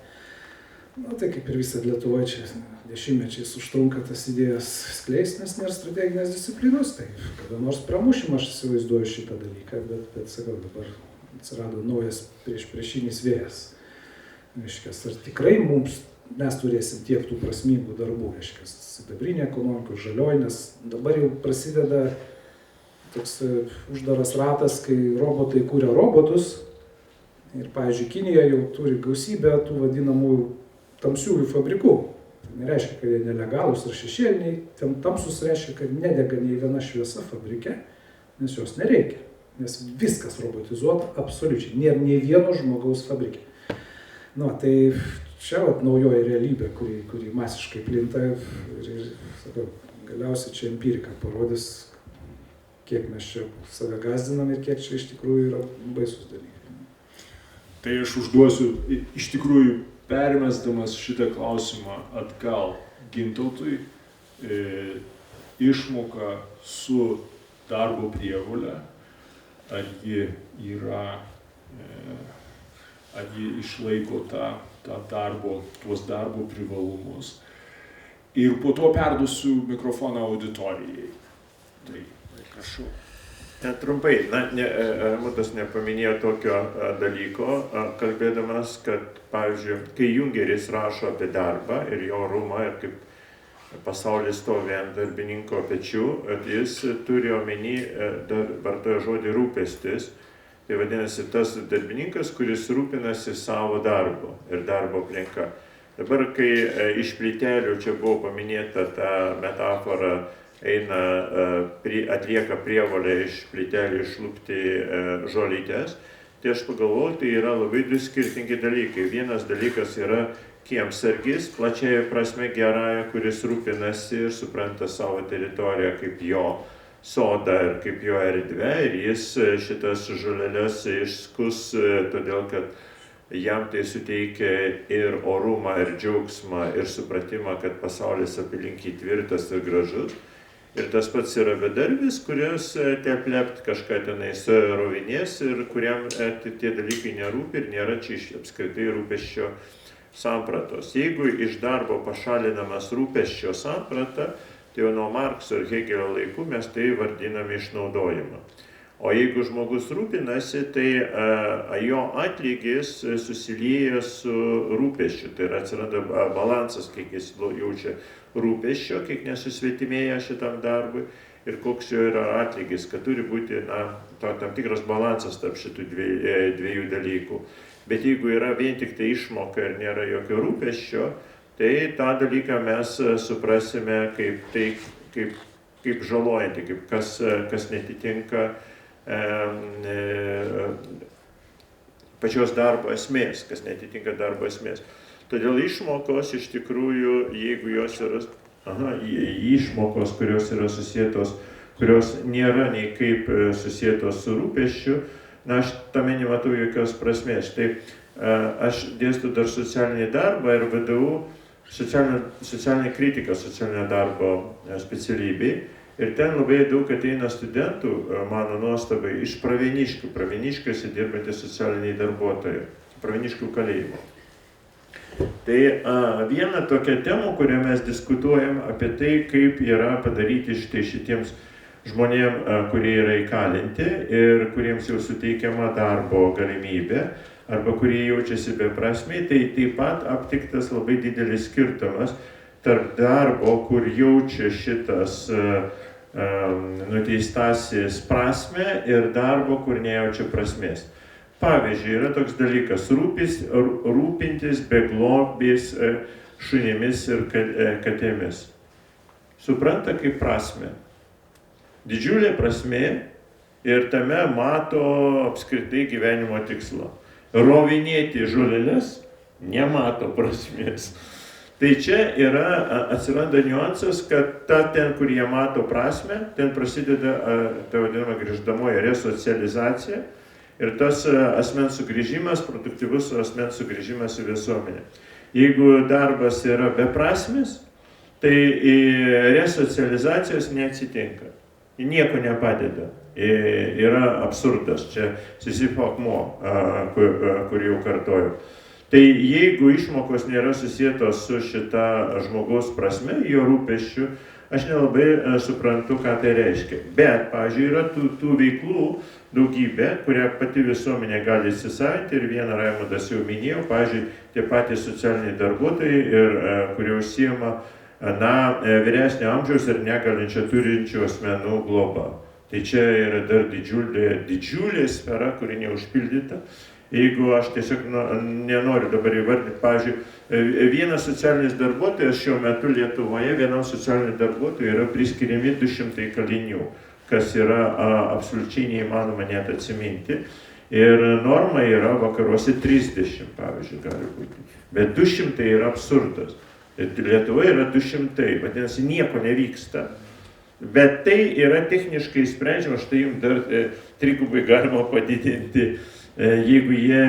Tai kaip ir visą Lietuvoje čia dešimtmečiais užtrunka tas idėjas skleist, nes nėra strateginės disciplinos, tai kada nors pramušim, aš įsivaizduoju šitą dalyką, bet sakau, dabar atsirado naujas priešinis vėjas. Ar tikrai mes turėsim tiek tų prasmingų darbų, sidabrinė ekonomika, žalioji, nes dabar jau prasideda toks uždaras ratas, kai robotai kūrė robotus ir, pavyzdžiui, Kinija jau turi gausybę tų vadinamųjų tamsiųjų fabrikų. Tai nereiškia, kad jie nelegalūs ar šešėliniai, ten tamsus reiškia, kad nedega nei viena šviesa fabrike, nes jos nereikia, nes viskas robotizuota absoliučiai, nėra nei vieno žmogaus fabrike. Tai čia naujoji realybė, kuri masiškai plinta ir sakau, galiausiai čia empirika parodys, kiek mes čia save gazdinam ir kiek čia iš tikrųjų yra baisus dalykai. Tai aš užduosiu, iš tikrųjų, permesdamas šitą klausimą atgal Gintautui, išmoka su darbo prievolė, ar ji išlaiko tuos darbo privalumus. Ir po to perduosiu mikrofoną auditorijai. Tai prašau. Trumpai, Raimundas nepaminėjo tokio dalyko, kalbėdamas, kad, pavyzdžiui, kai Jungeris rašo apie darbą ir jo orumą, ir kaip pasaulis stovi ant darbininko pečių, jis turi omeny, vartoja žodį rūpestis. Tai vadinasi, tas darbininkas, kuris rūpinasi savo darbo ir darbo aplinka. Dabar, kai iš plytelių čia buvo paminėta ta metafora, atlieka prievolę iš plytelių išlupti žolytės, tai aš pagalvoju, tai yra labai du skirtingi dalykai. Vienas dalykas yra kiemsargis, plačiaja prasme gerąja, kuris rūpinasi ir supranta savo teritoriją kaip jo sodą ir kaip jo erdvę, ir jis šitas žolelės išskus, todėl kad jam tai suteikia ir orumą, ir džiaugsmą, ir supratimą, kad pasaulis aplinkui tvirtas ir gražus. Ir tas pats yra bedarbis, kuris teplept kažką tenais rovinės ir kuriam tie dalykai nerūpi ir nėra čia apskritai rūpesčio sampratos. Jeigu iš darbo pašalinamas rūpesčio samprata, tai jau nuo Markso ir Hegelio laikų mes tai vardiname išnaudojimą. O jeigu žmogus rūpinasi, tai jo atlygis susilieja su rūpesčiu, tai yra atsiranda balansas, kiek jis jaučia rūpesčio, kiek nesusvetimėja šitam darbui ir koks jo yra atlygis, kad turi būti tam tikras balansas tarp šitų dviejų dalykų. Bet jeigu yra vien tik tai išmoka ir nėra jokio rūpesčio, tai tą dalyką mes suprasime kaip žalojantį, kaip kas netitinka pačios darbo esmės, kas netitinka darbo esmės. Todėl išmokos iš tikrųjų, jeigu jos yra, išmokos, kurios yra susietos, kurios nėra nei kaip susietos su rūpesčiu, aš tame nematau jokios prasmės. Tai aš dėstu dar socialinį darbą ir VDU socialinė kritika socialinio darbo specialybei. Ir ten labai daug ateina studentų, mano nuostabai, iš pravieniškių, pravieniškiuose dirbantys socialiniai darbuotojai. Pravieniškių kalėjimo. Tai viena tokia tema, kurią mes diskutuojam apie tai, kaip yra padaryti šitiems žmonėm, kurie yra įkalinti ir kuriems jau suteikiama darbo galimybė, arba kurie jaučiasi beprasmiai, tai taip pat aptiktas labai didelis skirtumas tarp darbo, kur jaučia šitas nuteistasis prasmę, ir darbo, kur nejaučia prasmės. Pavyzdžiui, yra toks dalykas rūpintis beglobiais šunimis ir katėmis. Supranta kaip prasmę. Didžiulė prasmė ir tame mato apskritai gyvenimo tikslą. Rovinėti žoleles nemato prasmės. Tai čia atsiranda niuansas, kad ten, kur jie mato prasmę, ten prasideda ta vadinama grįžtamoji resocializacija ir tas asmens sugrįžimas, produktyvus asmens sugrįžimas į visuomenę. Jeigu darbas yra beprasmis, tai resocializacijos neatsitinka. Nieko nepadeda. Yra absurdas, čia Sizifo akmuo, kurį jau kartojau. Tai jeigu išmokos nėra susietos su šita žmogaus prasme, jo rūpesčiu, aš nelabai suprantu, ką tai reiškia. Bet, pavyzdžiui, yra tų veiklų daugybė, kurią pati visuomenė gali įsisavinti, ir vieną Raimundas jau minėjau, pavyzdžiui, tie patys socialiniai darbuotojai, kurie užsiima vyresnio amžiaus ir negalinčio turinčių asmenų globa. Tai čia yra dar didžiulė sfera, kuri neužpildyta. Jeigu aš tiesiog nenoriu dabar įvardinti, pavyzdžiui, vienas socialinis darbuotojas šiuo metu Lietuvoje, vienam socialiniam darbuotojui yra priskiriami 200 kalinių, kas yra absoliučiai neįmanoma net atsiminti. Ir norma yra vakaruose 30, pavyzdžiui, gali būti. Bet 200 yra absurdas. Lietuvoje yra 200, vadinasi, nieko nevyksta. Bet tai yra techniškai sprendžiama, štai jums dar trigubai galima padidinti, jeigu jie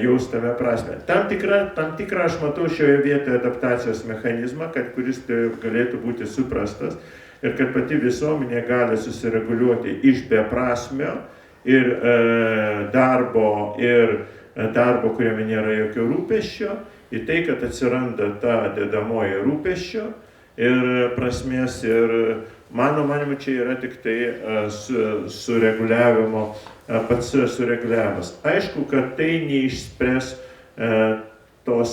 jaus tame prasme. Tam tikrą aš matau šioje vietoje adaptacijos mechanizmą, kuris galėtų būti suprastas ir kad pati visuomenė gali susireguliuoti iš beprasmio ir darbo, kuriame nėra jokio rūpesčio, į tai, kad atsiranda ta dedamoji rūpesčio ir prasmės. Ir mano manimu, čia yra tik tai sureguliavimo, pats sureguliavimas. Aišku, kad tai neišspręs tos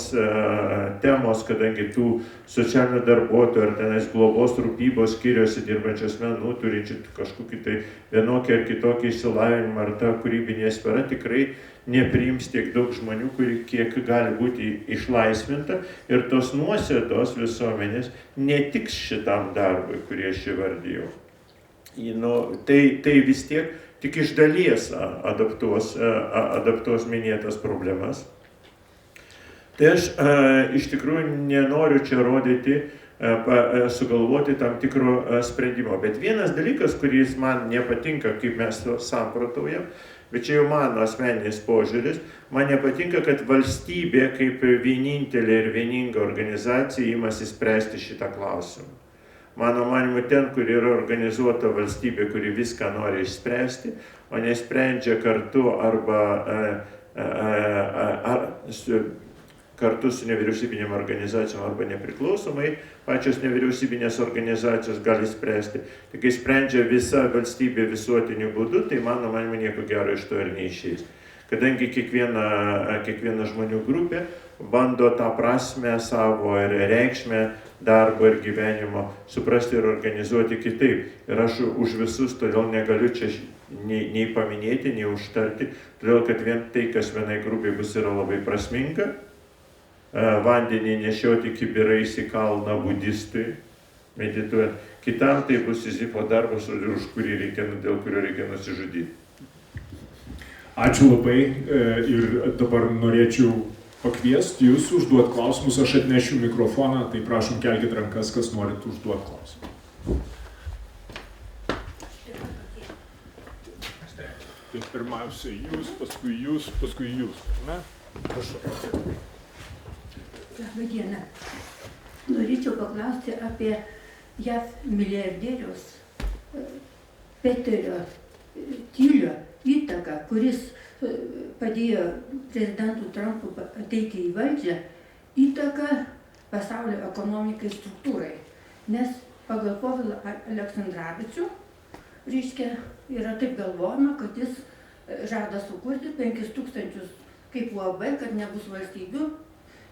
temos, kadangi tų socialinių darbuotojų ar tenais globos rūpybos skyriuose dirbančių asmenų, turinčių kažkokį tai vienokį ar kitokį išsilavinimą, ar ta kūrybinė sfera tikrai nepriims tiek daug žmonių, kiek gali būti išlaisvinta, ir tos nuosėdos visuomenės netiks šitam darbui, kurį aš įvardijau. Tai vis tiek tik iš dalies adaptuos minėtas problemas. Tai aš iš tikrųjų nenoriu čia rodyti, sugalvoti tam tikro sprendimo. Bet vienas dalykas, kuris man nepatinka, kaip mes samprotaujam, bet čia jau mano asmeninis požiūris, man nepatinka, kad valstybė kaip vienintelė ir vieninga organizacija imasi spręsti šitą klausimą. Mano manimu, ten, kur yra organizuota valstybė, kuri viską nori išspręsti, o nesprendžia kartu arba kartu su nevyriausybinėm organizacijom arba nepriklausomai, pačios nevyriausybinės organizacijos gali spręsti. Tai kai sprendžia visa valstybė visuotiniu būdu, tai mano manimu nieko gero iš to ir neišeis. Kadangi kiekviena žmonių grupė bando tą prasmę savo ir reikšmę darbo ir gyvenimo suprasti ir organizuoti kitaip. Ir aš už visus todėl negaliu čia nei paminėti, nei užtarti, todėl kad vien tai, kas vienai grupiai bus, yra labai prasminga. Vandenį nešioti kibirais į kalną budistui, medituojant. Kitam tai bus Sizifo darbas, dėl kurio reikia nusižudyti. Ačiū labai ir dabar norėčiau pakviesti jūs užduoti klausimus. Aš atnešiu mikrofoną, tai prašom kelkit rankas, kas norit užduoti klausimą. Tai pirmiausia jūs, paskui jūs. Ne? Prašau. Labą dieną. Norėčiau paklausti apie JAV milijardieriaus Peterio Tylio įtaką, kuris padėjo prezidentui Trumpui ateiti į valdžią, įtaka pasaulio ekonomikai struktūrai. Nes pagal Povilą Aleksandravičių, reiškia, yra taip galvojama, kad jis žada sukurti 5000 kaip UAB, kad nebus valstybių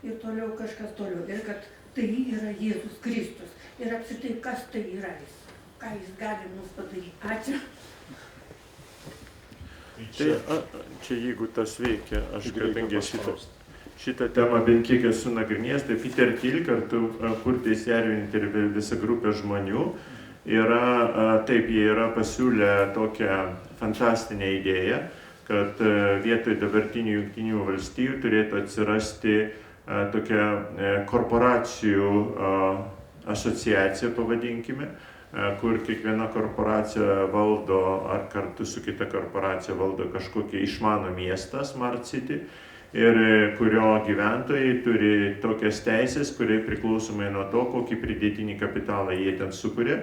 ir toliau kažkas toliau. Ir kad tai yra Jėzus Kristus. Ir apskritai, kas tai yra jis, ką jis gali mums padaryti. Ačiū. Tai čia jeigu tas veikia, aš kadangi šitą temą bent kiek esu nagrinėjęs, tai Peter Thiel kartu kurtais Jervinti ir visa grupė žmonių yra, taip, jie yra pasiūlę tokią fantastinę idėją, kad vietoj dabartinių Jungtinių valstijų turėtų atsirasti tokia korporacijų asociacija, pavadinkime, kur kiekviena korporacija valdo ar kartu su kita korporacija valdo kažkokį išmano miestą, Smart City, ir kurio gyventojai turi tokias teisės, kurie priklausomai nuo to, kokį pridėtinį kapitalą jie ten sukuria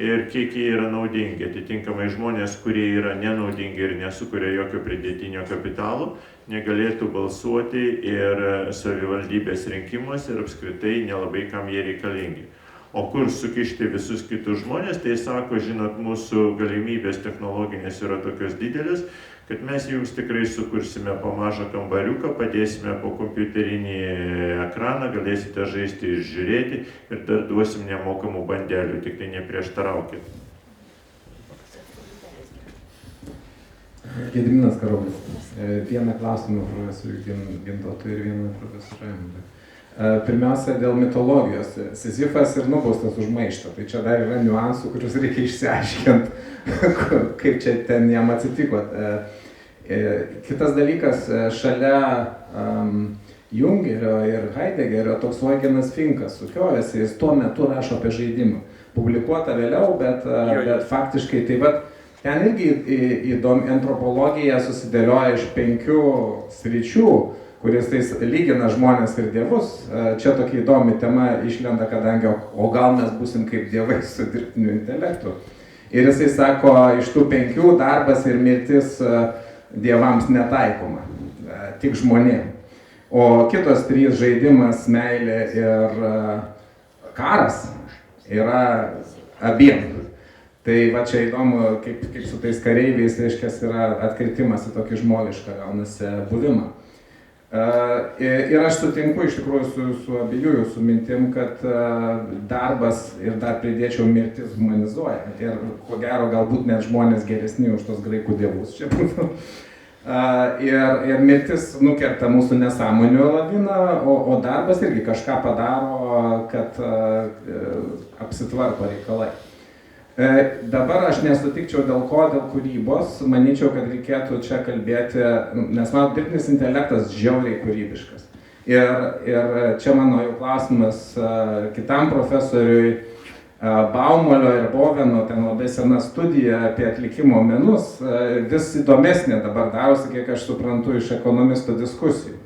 ir kiek jie yra naudingi. Atitinkamai žmonės, kurie yra nenaudingi ir nesukuria jokio pridėtinio kapitalo, negalėtų balsuoti ir savivaldybės rinkimuose ir apskritai nelabai kam jie reikalingi. O kur sukišti visus kitus žmonės, tai sako, žinot, mūsų galimybės technologinės yra tokios didelės, kad mes jums tikrai sukursime po mažą kambariuką, padėsime po kompiuterinį ekraną, galėsite žaisti ir žiūrėti ir dar duosim nemokamų bandelių, tik tai neprieštaraukit. Gediminas Karoblis. Vieną klausimą profesoriui Gintautui ir vieną profesoriui Raimundui. Pirmiausia, dėl mitologijos. Sizifas ir nubaustas už maištą. Tai čia dar yra niuansų, kuriuos reikia išsiaiškinti, kaip čia ten jam atsitiko. Kitas dalykas, šalia Jungerio ir Heideggerio toks Eugenas Finkas sukiojasi, jis tuo metu rašo apie žaidimą. Publikuota vėliau, bet faktiškai taip pat ten irgi įdomi antropologija susidėlioja iš 5 sričių, kuris tais lygina žmonės ir dievus. Čia tokia įdomi tema išlenda, kadangi o gal mes būsim kaip dievai su dirbtiniu intelektu. Ir jisai sako, iš tų 5 darbas ir mirtis dievams netaikoma, tik žmonėm. O kitos 3 žaidimas, meilė ir karas yra abiem. Tai va čia įdomu, kaip su tais kareiviais, reiškia, yra atkritimas į tokį žmogišką gaunasi buvimą. Ir aš sutinku iš tikrųjų su abiejų jūsų mintim, kad darbas ir dar pridėčiau mirtis humanizuoja. Ir ko gero galbūt net žmonės geresni už tos graikų dievus čia būtų. Ir mirtis nukerta mūsų nesąmonių laviną, o darbas irgi kažką padaro, kad apsitvarko reikalai. Dabar aš nesutikčiau dėl kūrybos, manyčiau, kad reikėtų čia kalbėti, nes mano dirbtinis intelektas žiauriai kūrybiškas. Ir čia mano jau klausimas kitam profesoriui Baumolio ir Boveno, ten labai sena studija apie atlikimo menus, vis įdomesnė dabar darosi, kiek aš suprantu, iš ekonomistų diskusijų.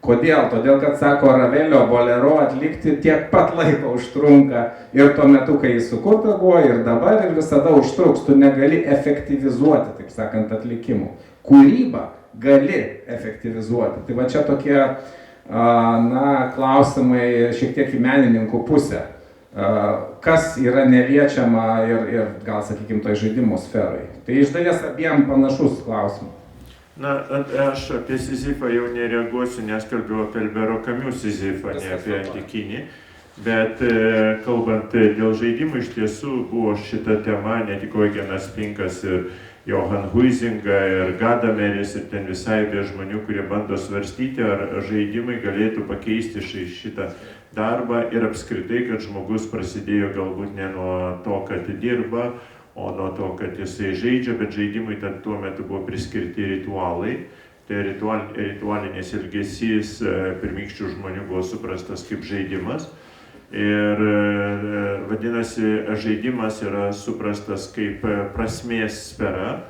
Kodėl? Todėl, kad sako, Ravelio bolero atlikti tiek pat laiko užtrunka ir tuo metu, kai jis sukurta buvo, ir dabar, ir visada užtruks. Tu negali efektyvizuoti, taip sakant, atlikimų. Kūrybą gali efektyvizuoti. Tai va čia tokie klausimai šiek tiek į menininkų pusę. Kas yra neliečiama ir gal, sakykime, toj žaidimo sferai. Tai iš dalies abiem panašus klausimas. Na, aš apie Sizifą jau nereaguosiu, nes kalbėjau apie Albero Camus Sizifą, ne apie antikinį. Bet kalbant dėl žaidimų, iš tiesų buvo šita tema, ne tik Eugenas Finkas ir Johan Huizinga ir Gadameris ir ten visai be žmonių, kurie bando svarstyti, ar žaidimai galėtų pakeisti šitą darbą ir apskritai, kad žmogus prasidėjo galbūt ne nuo to, kad dirba, o nuo to, kad jisai žaidžia, bet žaidimai ten tuo metu buvo priskirti ritualai. Tai ritualinis elgesys pirmykščių žmonių buvo suprastas kaip žaidimas. Ir vadinasi, žaidimas yra suprastas kaip prasmės sfera,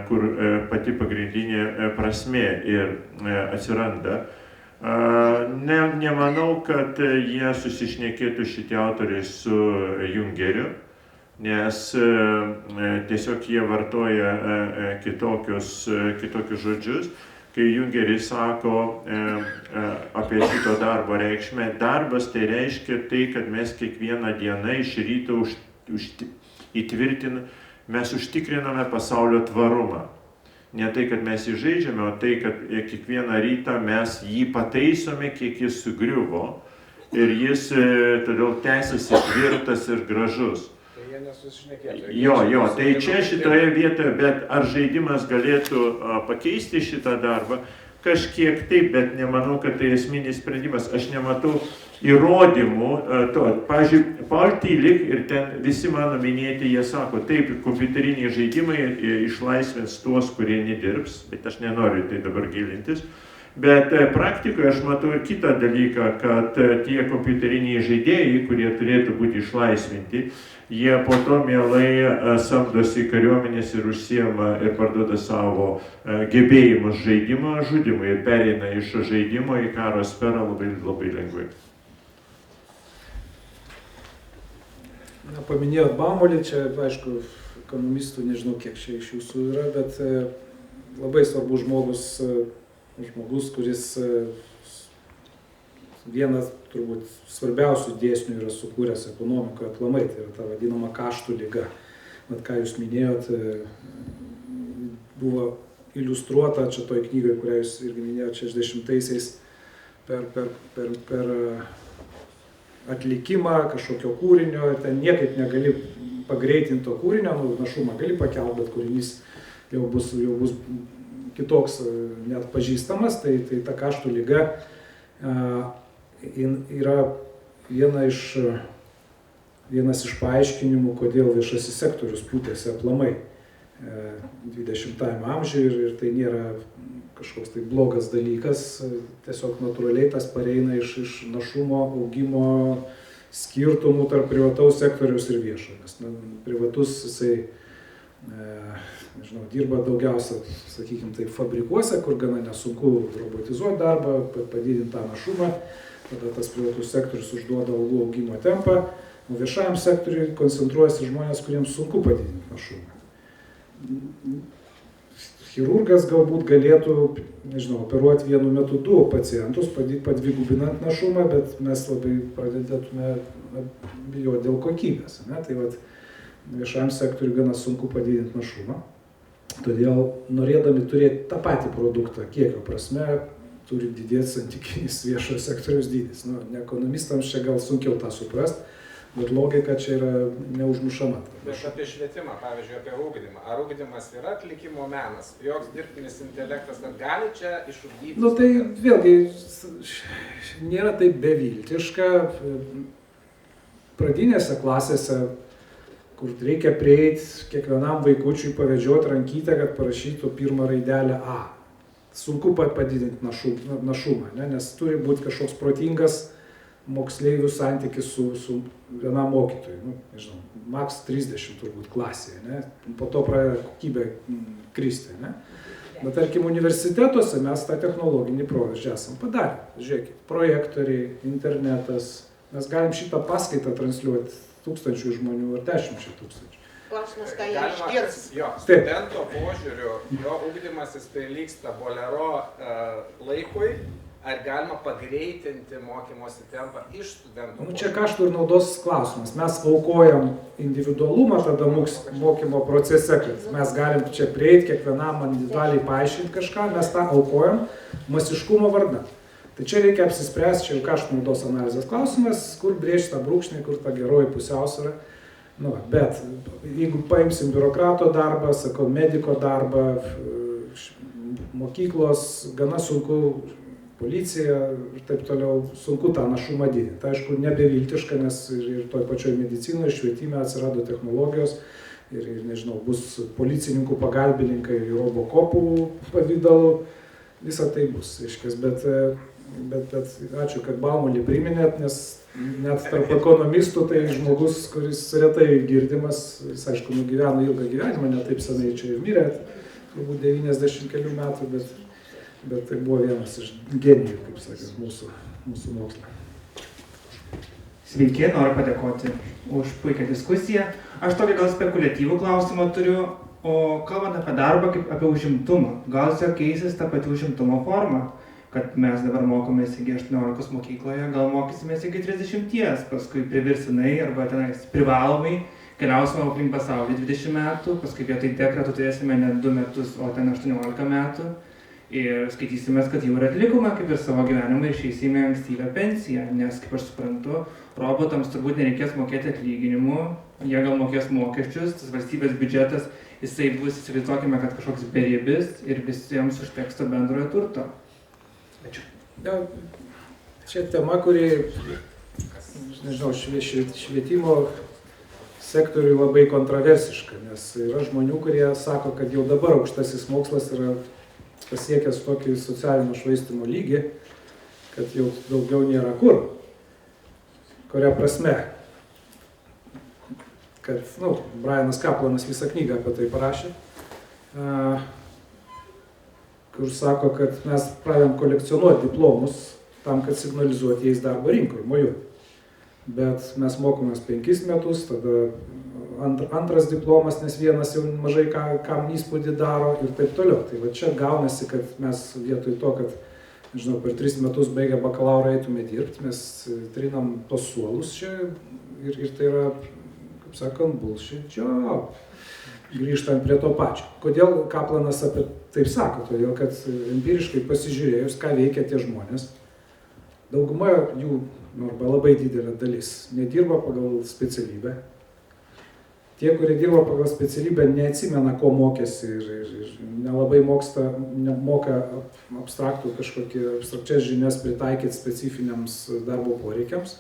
kur pati pagrindinė prasmė ir atsiranda. Nemanau, kad jie susišnekėtų šitie autoriai su Jungeriu, nes tiesiog jie vartoja kitokius žodžius, kai Jungeris sako apie šito darbo reikšmę. Darbas tai reiškia tai, kad mes kiekvieną dieną iš ryto mes užtikriname pasaulio tvarumą. Ne tai, kad mes jį žaidžiame, o tai, kad kiekvieną rytą mes jį pataisome, kiek jis sugriuvo ir jis todėl tęsiasi tvirtas ir gražus. Jo, tai čia šitoje vietoje, bet ar žaidimas galėtų pakeisti šitą darbą? Kažkiek taip, bet nemanau, kad tai esminis sprendimas. Aš nematau įrodymų to. Pavyzdžiui, Paul Tillich ir ten visi mano minėti, jie sako, taip, kompiuteriniai žaidimai išlaisvins tuos, kurie nedirbs, bet aš nenoriu tai dabar gilintis. Bet praktikoje aš matau ir kitą dalyką, kad tie kompiuteriniai žaidėjai, kurie turėtų būti išlaisvinti, jie po to mielai samdosi kariuomenės ir užsiema ir parduoda savo gebėjimus žaidimo žudimui ir pereina iš žaidimo į karo sferą labai lengvai. Paminėjot Baumolį, čia, aišku, ekonomistų, nežinau, kiek čia iš jūsų yra, bet labai svarbus žmogus, kuris vienas turbūt svarbiausių dėsnių yra sukūręs ekonomikoje aplamai, tai yra ta vadinama kaštų liga. Bet ką jūs minėjot, buvo iliustruota čia toj knygai, kurią jūs irgi minėjot 60-aisiais per atlikimą kažkokio kūrinio, ten niekaip negali pagreitinti to kūrinio, našumą gali pakelti, bet kūrinys jau bus kitoks net pažįstamas, tai ta kaštų liga yra vienas iš paaiškinimų, kodėl viešasis sektorius pūtėsi aplamai 20-ajame amžiuje ir tai nėra kažkoks tai blogas dalykas, tiesiog natūraliai tas pareina iš našumo augimo skirtumų tarp privataus sektoriaus ir viešo. Nes privatus jisai dirba daugiausia, sakykime, tai fabrikuose, kur gana nesunku robotizuoti darbą, padidinti tą našumą, tada tas privatus sektorius užduoda algų augimo tempą, o viešajam sektoriui koncentruojasi žmonės, kuriems sunku padidinti našumą. Chirurgas galbūt galėtų, operuoti vienu metu 2 pacientus, padvigubinant našumą, bet mes labai pradėtume bijoti dėl kokybės. Tai viešajam sektoriui gana sunku padidinti našumą. Todėl norėdami turėti tą patį produktą kiekio prasme, turi didėti santykinis viešojo sektoriaus dydis. Ekonomistams čia gal sunkiau tą suprast, bet logika čia yra neužmušama. Bet apie švietimą, pavyzdžiui, apie ugdymą. Ar ugdymas yra atlikimo menas? Joks dirbtinis intelektas gali čia išugdyti? Tai vėlgi nėra taip beviltiška. Pradinėse klasėse, kur reikia prieiti kiekvienam vaikučiui pavedžioti rankytę, kad parašytų pirmą raidelę A. Sunku padidinti našumą, nes turi būti kažkoks protingas moksleivių santykis su vienam mokytojui, maks 30 turbūt klasėje, po to pradeda kokybė kristi. Bet tarkim universitetuose mes tą technologinį proveržį esam padarę. Žiūrėkit, projektoriai, internetas, mes galim šitą paskaitą transliuoti 1000 žmonių ar 10 000. Klausimas, ką jie išgirs. Studento požiūriu, jo ugdymasis prilygsta bolero laikui. Ar galima pagreitinti mokymosi tempą iš studentų? Čia kaštų ir naudos klausimas. Mes aukojam individualumą tada mokymo procese, kad mes galim čia prieiti, kiekvienam individualiai paaiškinti kažką, mes tą aukojam masiškumo vardan. Tai čia reikia apsispręsti, čia jau kaštų naudos analizės klausimas, kur brėžti tą brūkšnį, kur ta geroji pusiausvyrą. Bet jeigu paimsim biurokrato darbą, mediko darbą, mokyklos, gana sunku, policija ir taip toliau, sunku tą našumą didinti. Aišku, nebeviltiška, nes ir toj pačioj medicinoje, švietime atsirado technologijos ir bus policininkų pagalbininkai robokopų pavidalu, visa tai bus, bet ačiū, kad Baumolį priminėt, nes net tarp ekonomistų tai žmogus, kuris retai girdimas, jis aišku nugyveno ilgą gyvenimą, ne taip senai čia ir mirė, turbūt 90 kelių metų, bet tai buvo vienas iš genijų, kaip sakė, mūsų moksle. Sveiki, noriu padėkoti už puikią diskusiją. Aš tokį gal spekuliatyvų klausimą turiu. O kalbant apie darbą kaip apie užimtumą, gal čia keisis ta pati užimtumo forma, kad mes dabar mokomės iki 18 mokykloje, gal mokysimės iki 30, paskui priverstinai arba tenais privalomai keliausime aplink pasaulį 20 metų, paskui vietoj dekretų turėsime ne 2 metus, o ten 18 metų. Ir skaitysimės, kad jau ir atlikome kaip ir savo gyvenimą ir išeisime ankstyvę pensiją, nes, kaip aš suprantu, robotams turbūt nereikės mokėti atlyginimų, jie gal mokės mokesčius, tas valstybės biudžetas, jisai bus, įsivaizduokime, kad kažkoks beribis ir visiems užteks to bendrojo turto. Ačiū. Ja, čia tema, kuri, nežinau, švietimo sektoriui labai kontroversiška, nes yra žmonių, kurie sako, kad jau dabar aukštasis mokslas yra pasiekęs tokį socialinio švaistymo lygį, kad jau daugiau nėra kur. Kuria prasme, kad, Brianas Kaplanas visą knygą apie tai parašė, kur sako, kad mes pradėjom kolekcionuoti diplomus tam, kad signalizuoti jais darbo rinkoje, moju. Bet mes mokomės 5 metus, tada antras diplomas, nes vienas jau mažai kam įspūdį daro ir taip toliau. Tai va čia gaunasi, kad mes vietoj to, kad, nežinau, per 3 metus baigę bakalaurą eitume dirbti, mes trinam tos suolus čia ir tai yra, kaip sakant, bullshit job. Grįžtant prie to pačio. Kodėl Kaplanas apie taip sako? Todėl, kad empiriškai pasižiūrėjus, ką veikia tie žmonės, dauguma jų, arba labai didelė dalis, nedirba pagal specialybę. Tie, kurie dirba pagal specialybę, neatsimena, ko mokėsi ir nelabai moka abstrakčias žinias pritaikyti specifiniams darbo poreikiams.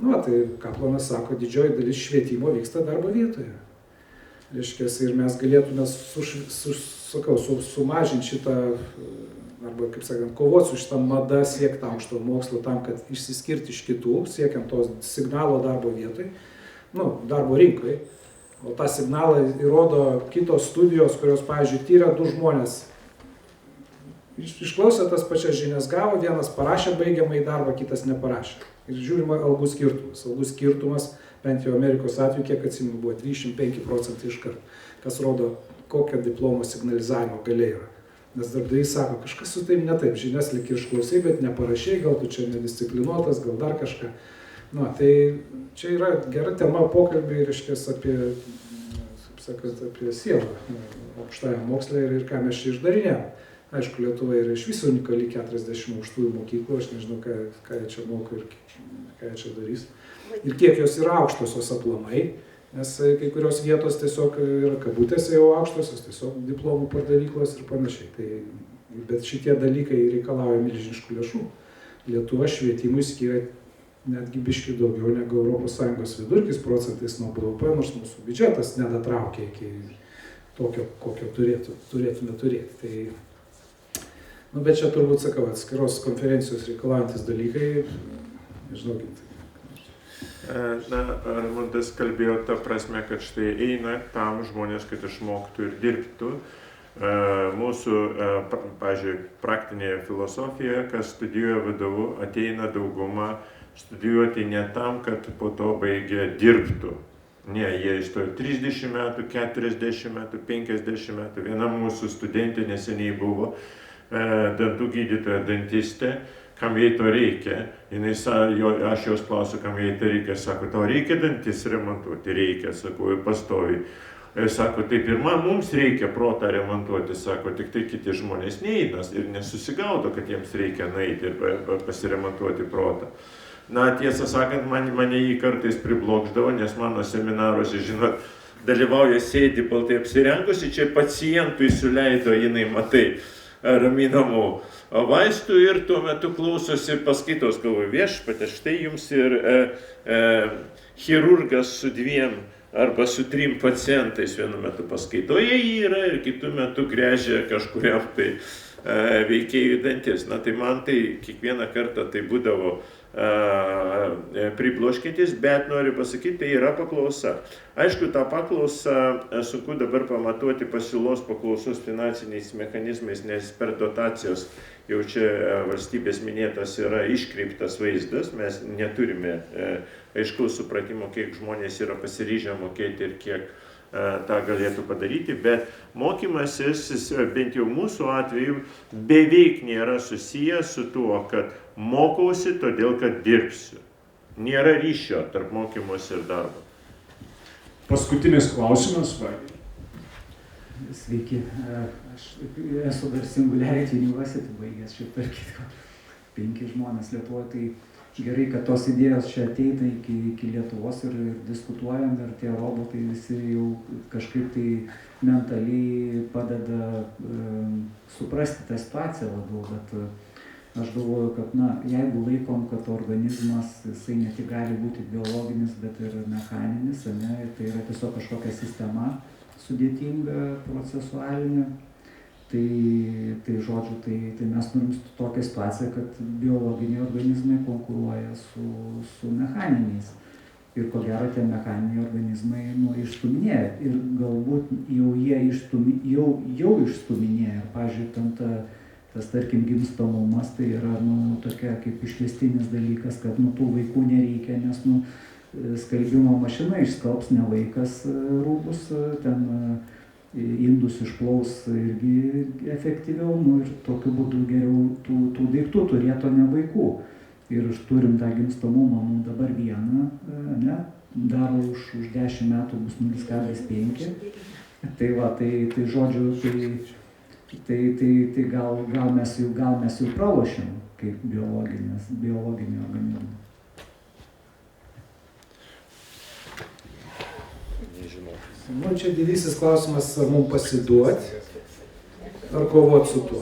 Tai Kaplanas sako, didžioji dalis švietimo vyksta darbo vietoje. Reiškia, ir mes galėtume sumažinti šitą, arba, kaip sakant, kovoti su šitą madą siekti aukšto mokslo tam, kad išsiskirti iš kitų, siekiant to signalo darbo vietoje, darbo rinkoje. O tą signalą įrodo kitos studijos, kurios, pavyzdžiui, tyria 2 žmonės. Išklausė tas pačias žinias gavo, vienas parašė baigiamąjį darbą, kitas neparašė. Ir žiūrima algų skirtumas. Algų skirtumas, bent jau Amerikos atveju, kiek atsimenu, buvo 305% iš karto. Kas rodo, kokia diplomo signalizavimo galia yra. Nes darbdavys sako, kažkas su taip ne taip, žinias lyg ir išklausai, bet neparašai, gal tu čia nedisciplinuotas, gal dar kažką. Tai čia yra gera tema pokalbiai, reiškia, apie sielą aukštajam moksle ir ką mes čia išdarinėjom. Aišku, Lietuva yra iš viso unikali 40 aukštųjų mokyklų, aš nežinau, ką jie čia moko ir ką jie čia darys. Ir kiek jos yra aukštosios aplamai, nes kai kurios vietos tiesiog yra kabutėse jau aukštosios, tiesiog diplomų pardavyklos ir panašiai. Bet šitie dalykai reikalauja milžiniškų lėšų. Lietuva švietimui skiria netgi biškį daugiau negu ES vidurkis procentais nuo BVP, nors mūsų biudžetas nedatraukia iki tokio, kokio turėtume turėti. Bet čia turbūt, sakau, atskiros konferencijos reikalaujantis dalykai, nežinau, Raimundas kalbėjo tą prasme, kad štai eina tam žmonės, kad išmoktų ir dirbtų. Mūsų, pavyzdžiui, praktinėje filosofijoje, kas studijuoja VDU, ateina dauguma studijuoti ne tam, kad po to baigė dirbtų. Ne, jie įstojo 30 metų, 40 metų, 50 metų. Viena mūsų studentė neseniai buvo dantų gydytoja dantistė, kam jai to reikia. Aš jos klausiu, kam jai to reikia. Sako, tau reikia dantis remontuoti? Reikia, sako, pastoviai. Sako, taip ir mums reikia protą remontuoti, sako, tik tai kiti žmonės neina ir nesusigaudo, kad jiems reikia nueiti ir pasiremontuoti protą. Tiesą sakant, mane jį kartais priblokšdavo, nes mano seminaruose, žinot, dalyvauja sėdi baltai apsirengusi, čia pacientui suleido, jinai, matai, raminamų vaistų ir tuo metu klausosi paskaitos, galvoju, viešpatie, štai jums ir chirurgas su 2 arba su 3 pacientais vienu metu paskaitoje yra ir kitu metu gręžia kažkuriam tai veikėjų dantis. Tai man tai kiekvieną kartą tai būdavo pribloškintis, bet noriu pasakyti, tai yra paklausa. Aišku, tą paklausą sunku dabar pamatuoti pasiūlos paklausos finansiniais mechanizmais, nes per dotacijos jau čia valstybės minėtas yra iškreiptas vaizdas, mes neturime aiškaus supratimo, kiek žmonės yra pasiryžę mokėti ir kiek tą galėtų padaryti, bet mokymasis, bent jau mūsų atveju, beveik nėra susijęs su tuo, kad mokausi todėl, kad dirbsiu. Nėra ryšio tarp mokymosi ir darbo. Paskutinis klausimas, Vaidai. Sveiki, aš esu dar Singularity University baigęs, šiaip tarp kitko 5 žmonės Lietuvoje, tai gerai, kad tos idėjos čia ateina iki Lietuvos ir diskutuojam, ir tie robotai visi jau kažkaip tai mentaliai padeda suprasti tą situaciją labiau, bet aš galvoju, kad jeigu laikom, kad organizmas, jisai ne tik gali būti biologinis, bet ir mechaninis, tai yra tiesiog kažkokia sistema sudėtinga, procesualinė, tai žodžiu, tai mes turim tokią situaciją, kad biologiniai organizmai konkuruoja su mechaniniais. Ir ko gero tie mechaniniai organizmai išstuminėja. Ir galbūt jau jie išstuminėja. Ir, pavyzdžiui, tas, tarkim, gimstamumas, tai yra tokia kaip išvestinis dalykas, kad tų vaikų nereikia, nes skalbimo mašina išskalbs ne vaikas rūbus, ten indus išplaus irgi efektyviau, ir tokiu būdu geriau tų daiktų turėtų, ne vaikų. Ir turim tą gimstamumą dabar 1, daro už 10 metų bus 0,5. Tai va, tai žodžiu, tai gal mes jau pralošėm kaip biologinį organizmą. Čia didysis klausimas, ar mums pasiduoti, ar kovoti su tuo.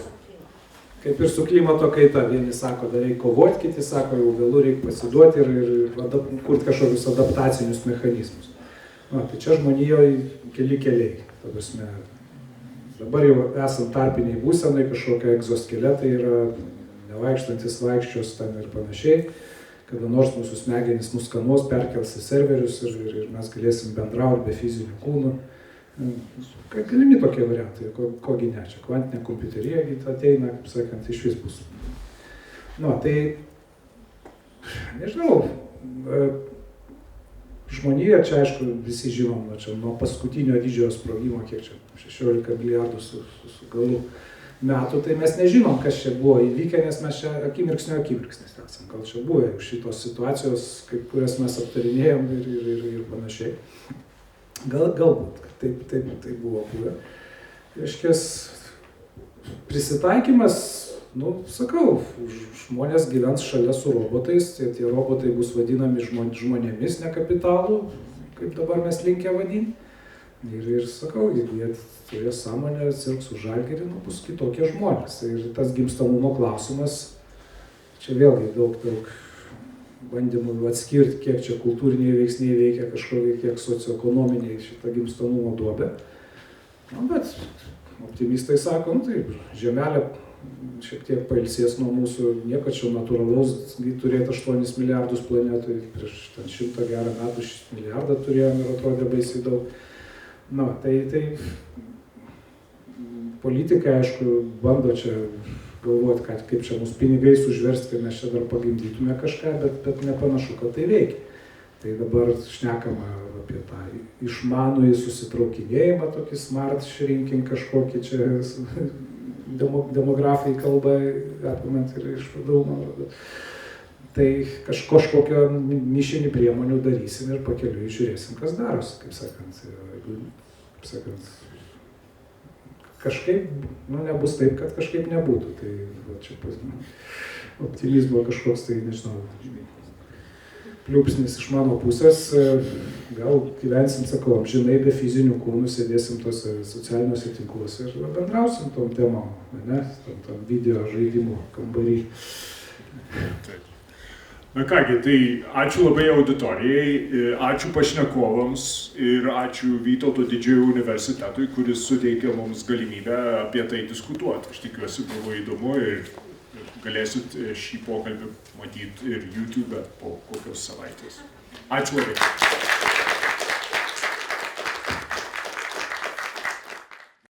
Kaip ir su klimato kaita, vieni sako, dar reikia kovoti, kiti sako, jau vėlų reikia pasiduoti ir kurti kažkokius adaptacinius mechanizmus. Tai čia žmonijoje keli keliai. Dabar jau esam tarpiniai būsenai, kažkokie egzoskeletai yra nevaikštantis vaikščios ten ir panašiai. Kada nors mūsų smegenys nuskanuos, perkels į serverius ir mes galėsim bendrauti be fizinių kūnų. Galimi tokie variantai, kogi ne, čia kvantinė kompiuterija ateina, kaip sakant, iš vis bus. Tai, nežinau, žmonija, čia aišku visi žinom, čia nuo paskutinio didžiojo sprogimo, kiek čia 16 milijardų su galu metų, tai mes nežinom, kas čia buvo įvykę, nes mes čia akimirksnis esam. Gal čia buvo šitos situacijos, kurias mes aptarinėjom ir panašiai. Galbūt, kad taip buvo buvę. Reiškias, prisitaikymas, sakau, žmonės gyvens šalia su robotais, tie robotai bus vadinami žmonėmis, ne kapitalu, kaip dabar mes linkę vadinti. Ir sakau, jeigu jie turės sąmonę, sirgs už Žalgirį, bus kitokie žmonės. Ir tas gimstamumo klausimas, čia vėlgi daug bandymų atskirti, kiek čia kultūriniai veiksniai veikia, kažkokie kiek socioekonominiai šitą gimstamumo duobę. Bet optimistai sako, taip, Žemelė šiek tiek pailsės nuo mūsų, nieko čia natūralaus turėti 8 milijardus planetui, prieš 100 gerą metų 1 milijardą turėjom ir atrodė baisiai daug. Tai politikai, aišku, bando čia galvoti, kaip čia mūsų pinigais užversti, kad mes čia dar pagimdytume kažką, bet nepanašu, kad tai veikia. Tai dabar šnekama apie tą išmanųjį susitraukinėjimą, tokį smart shrinking kažkokį čia demografai kalba, apimant ir išvadau, man rodo. Tai kažkokio nišinį priemonių darysim ir pakeliui žiūrėsim, kas darosi, kaip sakant, kažkaip, nebus taip, kad kažkaip nebūtų. Tai čia optimizmo kažkoks, tai nežinau, pliūpsnis iš mano pusės, gal gyvensim, sakau, amžinai be fizinių kūnų, sėdėsim tose socialiniuose tinkluose ir bendrausim tom temom, tom video žaidimų kambarį. Na kągi, tai ačiū labai auditorijai, ačiū pašnekovams ir ačiū Vytauto didžiojo universitetui, kuris suteikia mums galimybę apie tai diskutuoti. Aš tikiuosi, buvo įdomu ir galėsit šį pokalbį matyti ir YouTube po kokios savaitės. Ačiū labai.